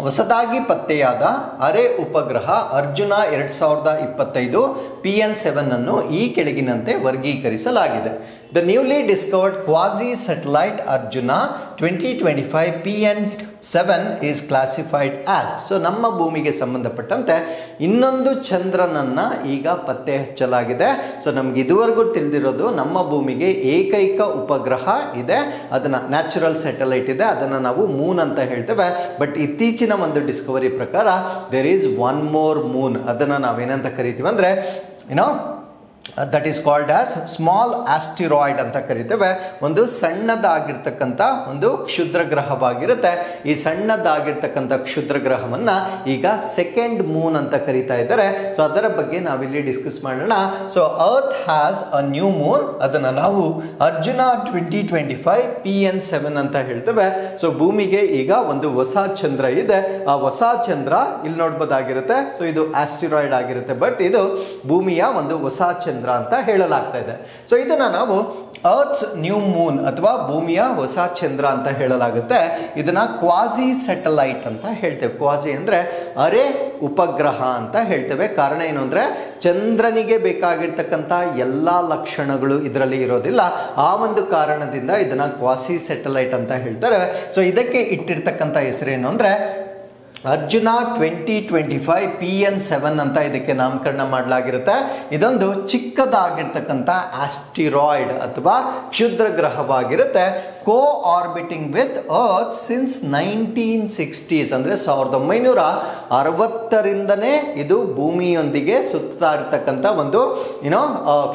ಹೊಸದಾಗಿ ಪತ್ತೆಯಾದ ಅರೆ ಉಪಗ್ರಹ ಅರ್ಜುನ 2025 PN7 ಅನ್ನು ಈ ಕೆಳಗಿನಂತೆ ವರ್ಗೀಕರಿಸಲಾಗಿದೆ. The newly discovered quasi satellite Arjuna 2025 PN7 is classified as. So ನಮ್ಮ ಭೂಮಿಗೆ ಸಂಬಂಧಪಟ್ಟಂತೆ ಇನ್ನೊಂದು ಚಂದ್ರನನ್ನು ಈಗ ಪತ್ತೆ ಹಚ್ಚಲಾಗಿದೆ. ಸೊ ನಮ್ಗೆ ಇದುವರೆಗೂ ತಿಳಿದಿರೋದು ನಮ್ಮ ಭೂಮಿಗೆ ಏಕೈಕ ಉಪಗ್ರಹ ಇದೆ, ಅದನ್ನು ನ್ಯಾಚುರಲ್ ಸ್ಯಾಟಲೈಟ್ ಇದೆ, ಅದನ್ನು ನಾವು ಮೂನ್ ಅಂತ ಹೇಳ್ತೇವೆ. ಬಟ್ ಇತ್ತೀಚಿನ ಒಂದು ಡಿಸ್ಕವರಿ ಪ್ರಕಾರ there is one more moon. ಅದನ್ನು ನಾವೇನಂತ ಕರಿತೀವಿ ಅಂದರೆ that is called as small asteroid ಅಂತ ಕರಿತೇವೆ. ಒಂದು ಸಣ್ಣದಾಗಿರ್ತಕ್ಕಂಥ ಒಂದು ಕ್ಷುದ್ರ ಗ್ರಹವಾಗಿರುತ್ತೆ. ಈ ಸಣ್ಣದಾಗಿರ್ತಕ್ಕಂಥ ಕ್ಷುದ್ರ ಗ್ರಹವನ್ನು ಈಗ ಸೆಕೆಂಡ್ ಮೂನ್ ಅಂತ ಕರೀತಾ ಇದ್ದಾರೆ. ಸೊ ಅದರ ಬಗ್ಗೆ ನಾವಿಲ್ಲಿ ಡಿಸ್ಕಸ್ ಮಾಡೋಣ. So earth has a new Moon, ಅದನ್ನು ನಾವು ಅರ್ಜುನ 2025 PN7 ಅಂತ ಹೇಳ್ತೇವೆ. ಸೊ ಭೂಮಿಗೆ ಈಗ ಒಂದು ಹೊಸ ಚಂದ್ರ ಇದೆ. ಆ ಹೊಸ ಚಂದ್ರ ಇಲ್ಲಿ ನೋಡ್ಬೋದಾಗಿರುತ್ತೆ. ಸೊ ಇದು ಆಸ್ಟಿರಾಯ್ಡ್ ಆಗಿರುತ್ತೆ, ಬಟ್ ಇದು ಭೂಮಿಯ ಒಂದು ಹೊಸ ಚಂದ್ರ ಅಂತ ಹೇಳಲಾಗ್ತಾ ಇದೆ. ಸೊ ಇದನ್ನ ನಾವು ಅರ್ತ್ಸ್ ನ್ಯೂ ಮೂನ್ ಅಥವಾ ಭೂಮಿಯ ಹೊಸ ಚಂದ್ರ ಅಂತ ಹೇಳಲಾಗುತ್ತೆ. ಇದನ್ನ ಕ್ವಾಸಿ ಸ್ಯಾಟಲೈಟ್ ಅಂತ ಹೇಳ್ತೇವೆ. ಕ್ವಾಸಿ ಅಂದ್ರೆ ಅರೆ ಉಪಗ್ರಹ ಅಂತ ಹೇಳ್ತೇವೆ. ಕಾರಣ ಏನು ಅಂದ್ರೆ ಚಂದ್ರನಿಗೆ ಬೇಕಾಗಿರ್ತಕ್ಕಂಥ ಎಲ್ಲ ಲಕ್ಷಣಗಳು ಇದರಲ್ಲಿ ಇರೋದಿಲ್ಲ. ಆ ಒಂದು ಕಾರಣದಿಂದ ಇದನ್ನ ಕ್ವಾಸಿ ಸ್ಯಾಟಲೈಟ್ ಅಂತ ಹೇಳ್ತಾರೆ. ಸೊ ಇದಕ್ಕೆ ಇಟ್ಟಿರ್ತಕ್ಕಂಥ ಹೆಸರೇನು ಅಂದ್ರೆ ಅರ್ಜುನ 2025 PN7 ಅಂತ ಇದಕ್ಕೆ ನಾಮಕರಣ ಮಾಡಲಾಗಿರುತ್ತೆ. ಇದೊಂದು ಚಿಕ್ಕದಾಗಿರ್ತಕ್ಕಂಥ ಆಸ್ಟಿರಾಯ್ಡ್ ಅಥವಾ ಕ್ಷುದ್ರ ಗ್ರಹವಾಗಿರುತ್ತೆ. Co orbiting with earth since 1960s ಅಂದರೆ 1960ರಿಂದನೇ ಇದು ಭೂಮಿಯೊಂದಿಗೆ ಸುತ್ತಾ ಇರ್ತಕ್ಕಂಥ ಒಂದು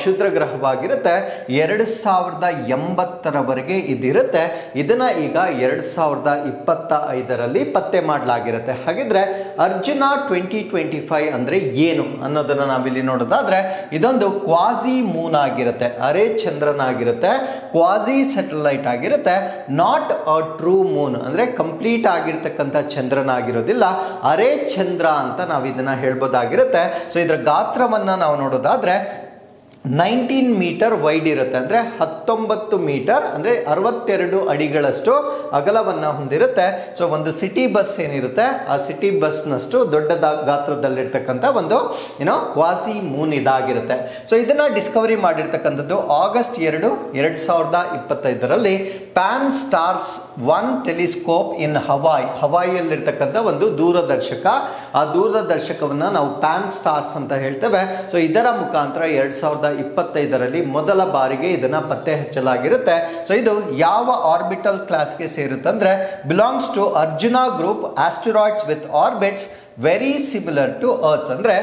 ಕ್ಷುದ್ರ ಗ್ರಹವಾಗಿರುತ್ತೆ. 2080ರವರೆಗೆ ಇದಿರುತ್ತೆ. ಇದನ್ನ ಈಗ 2025ರಲ್ಲಿ ಪತ್ತೆ ಮಾಡಲಾಗಿರುತ್ತೆ. ಹಾಗಿದ್ರೆ ಅರ್ಜುನ 2025 ಅಂದ್ರೆ ಏನು ಅನ್ನೋದನ್ನ ನಾವಿಲ್ಲಿ ನೋಡೋದಾದ್ರೆ ಇದೊಂದು ಕ್ವಾಸಿ ಮೂನ್ ಆಗಿರುತ್ತೆ, ಅರೆ ಚಂದ್ರನಾಗಿರುತ್ತೆ, ಕ್ವಾಸಿ ಸ್ಯಾಟಲೈಟ್ ಆಗಿರುತ್ತೆ. ನಾಟ್ ಅ ಟ್ರೂ ಮೂನ್ ಅಂದ್ರೆ ಕಂಪ್ಲೀಟ್ ಆಗಿರ್ತಕ್ಕಂಥ ಚಂದ್ರನಾಗಿರೋದಿಲ್ಲ, ಅರೆ ಚಂದ್ರ ಅಂತ ನಾವು ಇದನ್ನ ಹೇಳ್ಬೋದಾಗಿರುತ್ತೆ. ಸೊ ಇದರ ಗಾತ್ರವನ್ನ ನಾವು ನೋಡೋದಾದ್ರೆ 19 ಮೀಟರ್ ವೈಡ್ ಇರುತ್ತೆ. ಅಂದರೆ 19 ಮೀಟರ್ ಅಂದರೆ 62 ಅಡಿಗಳಷ್ಟು ಅಗಲವನ್ನು ಹೊಂದಿರುತ್ತೆ. ಸೊ ಒಂದು ಸಿಟಿ ಬಸ್ ಏನಿರುತ್ತೆ ಆ ಸಿಟಿ ಬಸ್ನಷ್ಟು ದೊಡ್ಡ ಗಾತ್ರದಲ್ಲಿರ್ತಕ್ಕಂಥ ಒಂದು ಕ್ವಾಸಿ ಮೂನ್ ಇದಾಗಿರುತ್ತೆ. ಸೊ ಇದನ್ನು ಡಿಸ್ಕವರಿ ಮಾಡಿರ್ತಕ್ಕಂಥದ್ದು August 2, 2025ರಲ್ಲಿ ಪ್ಯಾನ್ ಸ್ಟಾರ್ಸ್ 1 ಟೆಲಿಸ್ಕೋಪ್ ಇನ್ ಹವಾಯಿಯಲ್ಲಿರ್ತಕ್ಕಂಥ ಒಂದು ದೂರದರ್ಶಕ. ಆ ದೂರದರ್ಶಕವನ್ನು ನಾವು ಪ್ಯಾನ್ ಸ್ಟಾರ್ಸ್ ಅಂತ ಹೇಳ್ತೇವೆ. ಸೊ ಇದರ ಮುಖಾಂತರ 2025ರಲ್ಲಿ ಮೊದಲ ಬಾರಿಗೆ ಇದನ್ನ ಪತ್ತೆ ಹಚ್ಚಲಾಗಿರುತ್ತೆ. ಸೊ ಇದು ಯಾವ ಆರ್ಬಿಟಲ್ ಕ್ಲಾಸ್ಗೆ ಸೇರುತ್ತೆ ಅಂದ್ರೆ belongs to Arjuna group asteroids with orbits very similar to earth's. ಅಂದ್ರೆ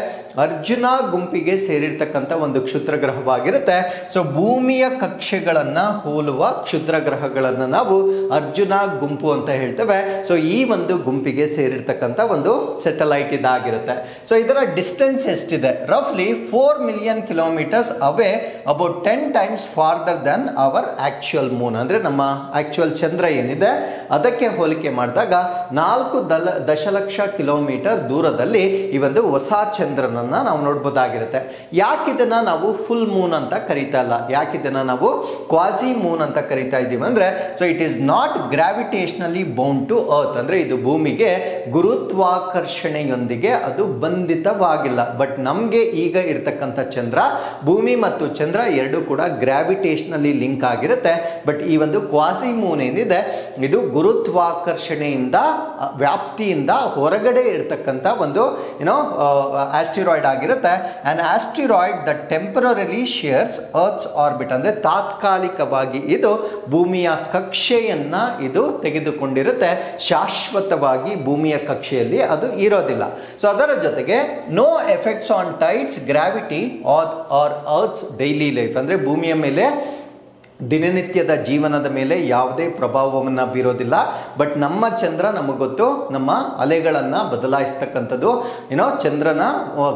ಅರ್ಜುನ ಗುಂಪಿಗೆ ಸೇರಿರ್ತಕ್ಕಂಥ ಒಂದು ಕ್ಷುದ್ರ ಗ್ರಹವಾಗಿರುತ್ತೆ. ಸೊ ಭೂಮಿಯ ಕಕ್ಷೆಗಳನ್ನ ಹೋಲುವ ಕ್ಷುದ್ರ ಗ್ರಹಗಳನ್ನು ನಾವು ಅರ್ಜುನ ಗುಂಪು ಅಂತ ಹೇಳ್ತೇವೆ. ಸೊ ಈ ಒಂದು ಗುಂಪಿಗೆ ಸೇರಿರ್ತಕ್ಕಂಥ ಒಂದು ಸ್ಯಾಟಲೈಟ್ ಇದಾಗಿರುತ್ತೆ. ಸೊ ಇದರ ಡಿಸ್ಟೆನ್ಸ್ ಎಷ್ಟಿದೆ? ರಫ್ಲಿ 4 million kilometres away, about 10 times farther than our actual moon. ಅಂದ್ರೆ ನಮ್ಮ ಆಕ್ಚುಯಲ್ ಚಂದ್ರ ಏನಿದೆ ಅದಕ್ಕೆ ಹೋಲಿಕೆ ಮಾಡಿದಾಗ 4 ದಶಲಕ್ಷ ಕಿಲೋಮೀಟರ್ ದೂರದಲ್ಲಿ ಈ ಒಂದು ಹೊಸ ಚಂದ್ರನನ್ನ ನಾವು ನೋಡ್ಬೋದಾಗಿರುತ್ತೆ. ಯಾಕೆ ಇದನ್ನ ನಾವು ಫುಲ್ ಮೂನ್ ಅಂತ ಕರೀತಾ ಇಲ್ಲ, ಯಾಕೆ ಇದನ್ನ ನಾವು ಕ್ವಾಸಿ ಮೂನ್ ಅಂತ ಕರೀತಾ ಇದ್ದೀವಿ ಅಂದ್ರೆ, so it is not gravitationally bound to earth, ಅಂದ್ರೆ ಇದು ಭೂಮಿಗೆ ಗುರುತ್ವಾಕರ್ಷಣೆಯೊಂದಿಗೆ ಅದು ಬಂಧಿತವಾಗಿಲ್ಲ. ಬಟ್ ನಮ್ಗೆ ಈಗ ಇರತಕ್ಕಂಥ ಚಂದ್ರ, ಭೂಮಿ ಮತ್ತು ಚಂದ್ರ ಎರಡು ಕೂಡ ಗ್ರಾವಿಟೇಷನಲಿ ಲಿಂಕ್ ಆಗಿರುತ್ತೆ. ಬಟ್ ಈ ಒಂದು ಕ್ವಾಸಿ ಮೂನ್ ಏನಿದೆ ಇದು ಗುರುತ್ವಾಕರ್ಷಣೆಯಿಂದ ವ್ಯಾಪ್ತಿಯಿಂದ ಹೊರಗಡೆ ಇರತಕ್ಕಂಥ ಒಂದು ಆಸ್ಟಿರಾಯ್ಡ್ ಆಗಿರುತ್ತೆ. On asteroid the ಟೆಂಪರರಿಲಿ shares earth's orbit, ಅಂದ್ರೆ ತಾತ್ಕಾಲಿಕವಾಗಿ ಇದು ಭೂಮಿಯ ಕಕ್ಷೆಯನ್ನ ಇದು ತೆಗೆದುಕೊಂಡಿರುತ್ತೆ, ಶಾಶ್ವತವಾಗಿ ಭೂಮಿಯ ಕಕ್ಷೆಯಲ್ಲಿ ಅದು ಇರೋದಿಲ್ಲ. ಸೊ ಅದರ ಜೊತೆಗೆ no effects on tides, gravity or earth's daily life, ಅಂದ್ರೆ ಭೂಮಿಯ ಮೇಲೆ ದಿನನಿತ್ಯದ ಜೀವನದ ಮೇಲೆ ಯಾವುದೇ ಪ್ರಭಾವವನ್ನು ಬೀರೋದಿಲ್ಲ. ಬಟ್ ನಮ್ಮ ಚಂದ್ರ ನಮಗೆ ಗೊತ್ತು, ನಮ್ಮ ಅಲೆಗಳನ್ನು ಬದಲಾಯಿಸ್ತಕ್ಕಂಥದ್ದು ಚಂದ್ರನ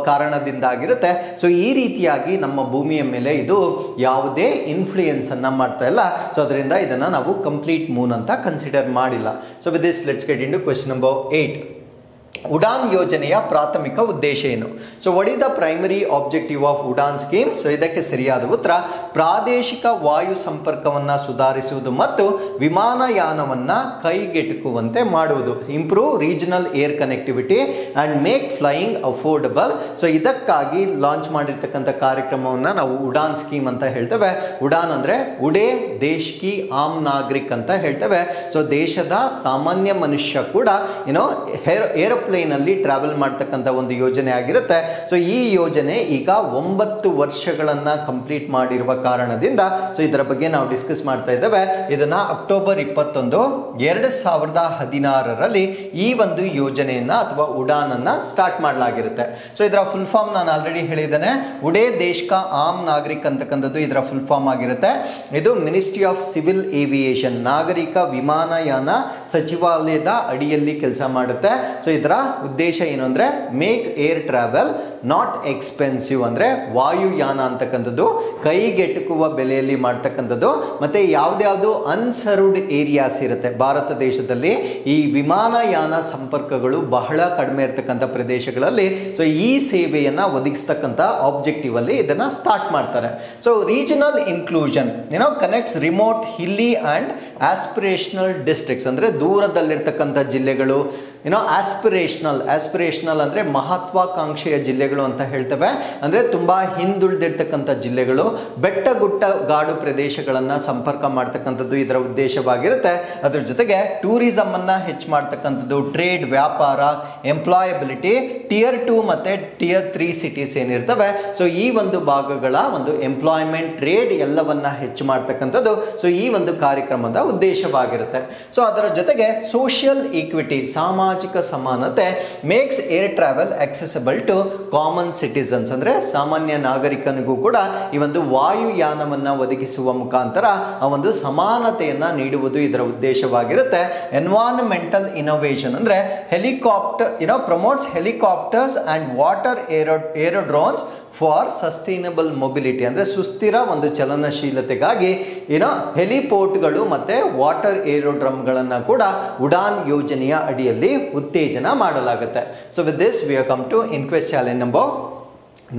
ಕಾರಣದಿಂದಾಗಿರುತ್ತೆ. ಸೊ ಈ ರೀತಿಯಾಗಿ ನಮ್ಮ ಭೂಮಿಯ ಮೇಲೆ ಇದು ಯಾವುದೇ ಇನ್ಫ್ಲೂಯೆನ್ಸ್ ಅನ್ನ ಮಾಡ್ತಾ ಇಲ್ಲ. ಸೊ ಅದರಿಂದ ಇದನ್ನು ನಾವು ಕಂಪ್ಲೀಟ್ ಮೂನ್ ಅಂತ ಕನ್ಸಿಡರ್ ಮಾಡಿಲ್ಲ. So with this let's get into question number 8. UDAN ಯೋಜನೆಯ ಪ್ರಾಥಮಿಕ ಉದ್ದೇಶ ಏನು? So what is the primary objective of UDAN scheme? So ಇದಕ್ಕೆ ಸರಿಯಾದ ಉತ್ತರ ಪ್ರಾದೇಶಿಕ ವಾಯು ಸಂಪರ್ಕವನ್ನು ಸುಧಾರಿಸುವುದು ಮತ್ತು ವಿಮಾನಯಾನವನ್ನು ಕೈಗೆಟುಕುವಂತೆ ಮಾಡುವುದು. Improve regional air connectivity and make flying affordable. So ಇದಕ್ಕಾಗಿ ಲಾಂಚ್ ಮಾಡಿರ್ತಕ್ಕಂಥ ಕಾರ್ಯಕ್ರಮವನ್ನು ನಾವು ಉಡಾನ್ ಸ್ಕೀಮ್ ಅಂತ ಹೇಳ್ತೇವೆ. ಉಡಾನ್ ಅಂದ್ರೆ ಉಡೇ ದೇಶ್ ಕಿ ಆಮ್ ನಾಗರಿಕ್ ಅಂತ ಹೇಳ್ತೇವೆ. ಸೊ ದೇಶದ ಸಾಮಾನ್ಯ ಮನುಷ್ಯ ಕೂಡ ಏರೋಪ್ಲೇನ್ ಅಲ್ಲಿ ಟ್ರಾವೆಲ್ ಮಾಡ್ತಕ್ಕಂಥ ಒಂದು ಯೋಜನೆ ಆಗಿರುತ್ತೆ. ಸೊ ಈ ಯೋಜನೆ ಈಗ 9 ವರ್ಷಗಳನ್ನ ಕಂಪ್ಲೀಟ್ ಮಾಡಿರುವ ಕಾರಣದಿಂದ ಸೊ ಇದರ ಬಗ್ಗೆ ನಾವು ಡಿಸ್ಕಸ್ ಮಾಡ್ತಾ ಇದ್ದೇವೆ. ಇದನ್ನ ಅಕ್ಟೋಬರ್ 21, 2016ರಲ್ಲಿ ಈ ಒಂದು ಯೋಜನೆಯನ್ನ ಅಥವಾ ಉಡಾನ್ ಅನ್ನ ಸ್ಟಾರ್ಟ್ ಮಾಡಲಾಗಿರುತ್ತೆ. ಸೊ ಇದರ ಫುಲ್ ಫಾರ್ಮ್ ನಾನು ಆಲ್ರೆಡಿ ಹೇಳಿದ್ದೇನೆ. ಉಡೇ ದೇಶ್ ಕಾ ಆಮ್ ನಾಗರಿಕ್ ಅಂತಕ್ಕಂಥದ್ದು ಇದರ ಫುಲ್ ಫಾರ್ಮ್ ಆಗಿರುತ್ತೆ. ಇದು ಮಿನಿಸ್ಟ್ರಿ ಆಫ್ ಸಿವಿಲ್ ಏವಿಯೇಷನ್, ನಾಗರಿಕ ವಿಮಾನಯಾನ ಸಚಿವಾಲಯದ ಅಡಿಯಲ್ಲಿ ಕೆಲಸ ಮಾಡುತ್ತೆ. ಸೊ ಇದರ ಉದ್ದೇಶ ಏನು ಅಂದ್ರೆ make air travel not expensive, ಅಂದ್ರೆ ವಾಯುಯಾನ ಅಂತಕ್ಕಂಥದ್ದು ಕೈಗೆಟುಕುವ ಬೆಲೆಯಲ್ಲಿ ಮಾಡ್ತಕ್ಕಂಥದ್ದು. ಮತ್ತೆ ಯಾವ್ದ್ಯಾವ್ದು ಅನ್ಸರ್ವ್ಡ್ ಏರಿಯಾಸ್ ಇರುತ್ತೆ ಭಾರತ ದೇಶದಲ್ಲಿ, ಈ ವಿಮಾನಯಾನ ಸಂಪರ್ಕಗಳು ಬಹಳ ಕಡಿಮೆ ಇರತಕ್ಕಂಥ ಪ್ರದೇಶಗಳಲ್ಲಿ ಸೊ ಈ ಸೇವೆಯನ್ನ ಒದಗಿಸ್ತಕ್ಕಂಥ ಆಬ್ಜೆಕ್ಟಿವ್ ಅಲ್ಲಿ ಇದನ್ನ ಸ್ಟಾರ್ಟ್ ಮಾಡ್ತಾರೆ. So regional inclusion connects remote ಹಿಲ್ಲಿ and aspirational districts, ಅಂದ್ರೆ ದೂರದಲ್ಲಿರ್ತಕ್ಕಂಥ ಜಿಲ್ಲೆಗಳು, ಆಸ್ಪಿರೇಷನಲ್ ಅಂದ್ರೆ ಮಹತ್ವಾಕಾಂಕ್ಷೆಯ ಜಿಲ್ಲೆಗಳು ಅಂತ ಹೇಳ್ತೇವೆ. ಅಂದ್ರೆ ತುಂಬಾ ಹಿಂದುಳಿದಿರ್ತಕ್ಕಂಥ ಜಿಲ್ಲೆಗಳು, ಬೆಟ್ಟ ಗುಡ್ಡ ಗಾಡು ಪ್ರದೇಶಗಳನ್ನ ಸಂಪರ್ಕ ಮಾಡ್ತಕ್ಕಂಥದ್ದು ಇದರ ಉದ್ದೇಶವಾಗಿರುತ್ತೆ. ಅದ್ರ ಜೊತೆಗೆ ಟೂರಿಸಂ ಅನ್ನ ಹೆಚ್ಚು ಮಾಡ್ತಕ್ಕಂಥದ್ದು, ಟ್ರೇಡ್, ವ್ಯಾಪಾರ, ಎಂಪ್ಲಾಯಬಿಲಿಟಿ, Tier 2 ಮತ್ತೆ Tier 3 ಸಿಟೀಸ್ ಏನಿರ್ತವೆ ಸೊ ಈ ಒಂದು ಭಾಗಗಳ ಒಂದು ಎಂಪ್ಲಾಯ್ಮೆಂಟ್, ಟ್ರೇಡ್ ಎಲ್ಲವನ್ನ ಹೆಚ್ಚು ಮಾಡ್ತಕ್ಕಂಥದ್ದು ಸೊ ಈ ಒಂದು ಕಾರ್ಯಕ್ರಮದ ಉದ್ದೇಶವಾಗಿರುತ್ತೆ. ಸೊ ಅದರ ಜೊತೆಗೆ ಸೋಷಿಯಲ್ ಈಕ್ವಿಟಿ, ಸಾಮಾಜಿಕ ಸಮಾನತೆ, makes air travel accessible to common citizens, ಅಂದ್ರೆ ಸಾಮಾನ್ಯ ನಾಗರಿಕನಿಗೂ ಕೂಡ ಈ ಒಂದು ವಾಯುಯಾನವನ್ನ ಒದಗಿಸುವ ಮುಖಾಂತರ ಆ ಒಂದು ಸಮಾನತೆಯನ್ನ ನೀಡುವುದು ಇದರ ಉದ್ದೇಶವಾಗಿರುತ್ತೆ. ಎನ್ವೈರನ್ಮೆಂಟಲ್ ಇನೋವೇಷನ್ ಅಂದ್ರೆ helicopter promotes helicopters and water aerodromes for sustainable mobility, ಅಂದ್ರೆ ಸುಸ್ಥಿರ ಒಂದು ಚಲನಶೀಲತೆಗಾಗಿ ಹೆಲಿಪೋರ್ಟ್ಗಳು ಮತ್ತೆ ವಾಟರ್ ಏರೋಡ್ರಮ್ಗಳನ್ನ ಕೂಡ ಉಡಾನ್ ಯೋಜನೆಯ ಅಡಿಯಲ್ಲಿ ಉತ್ತೇಜನ ಮಾಡಲಾಗುತ್ತೆ. So with this we have come to inquest challenge number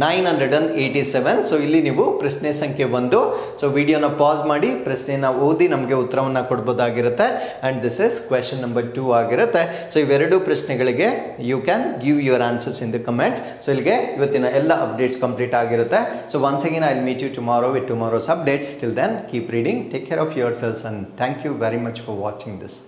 987. So ಇಲ್ಲಿ ನೀವು ಪ್ರಶ್ನೆ ಸಂಖ್ಯೆ 1. ಸೊ ವಿಡಿಯೋನ ಪಾಸ್ ಮಾಡಿ ಪ್ರಶ್ನೆನ ಓದಿ ನಮಗೆ ಉತ್ತರವನ್ನು ಕೊಡ್ಬೋದಾಗಿರುತ್ತೆ. And this is question number 2 ಆಗಿರುತ್ತೆ. ಸೊ ಇವೆರಡು ಪ್ರಶ್ನೆಗಳಿಗೆ you can give your answers in the comments. So ಇಲ್ಲಿಗೆ ಇವತ್ತಿನ ಎಲ್ಲ ಅಪ್ಡೇಟ್ಸ್ ಕಂಪ್ಲೀಟ್ ಆಗಿರುತ್ತೆ. So once again I will meet you tomorrow with tomorrow's updates. Till then keep reading, take care of yourselves, and thank you very much for watching this.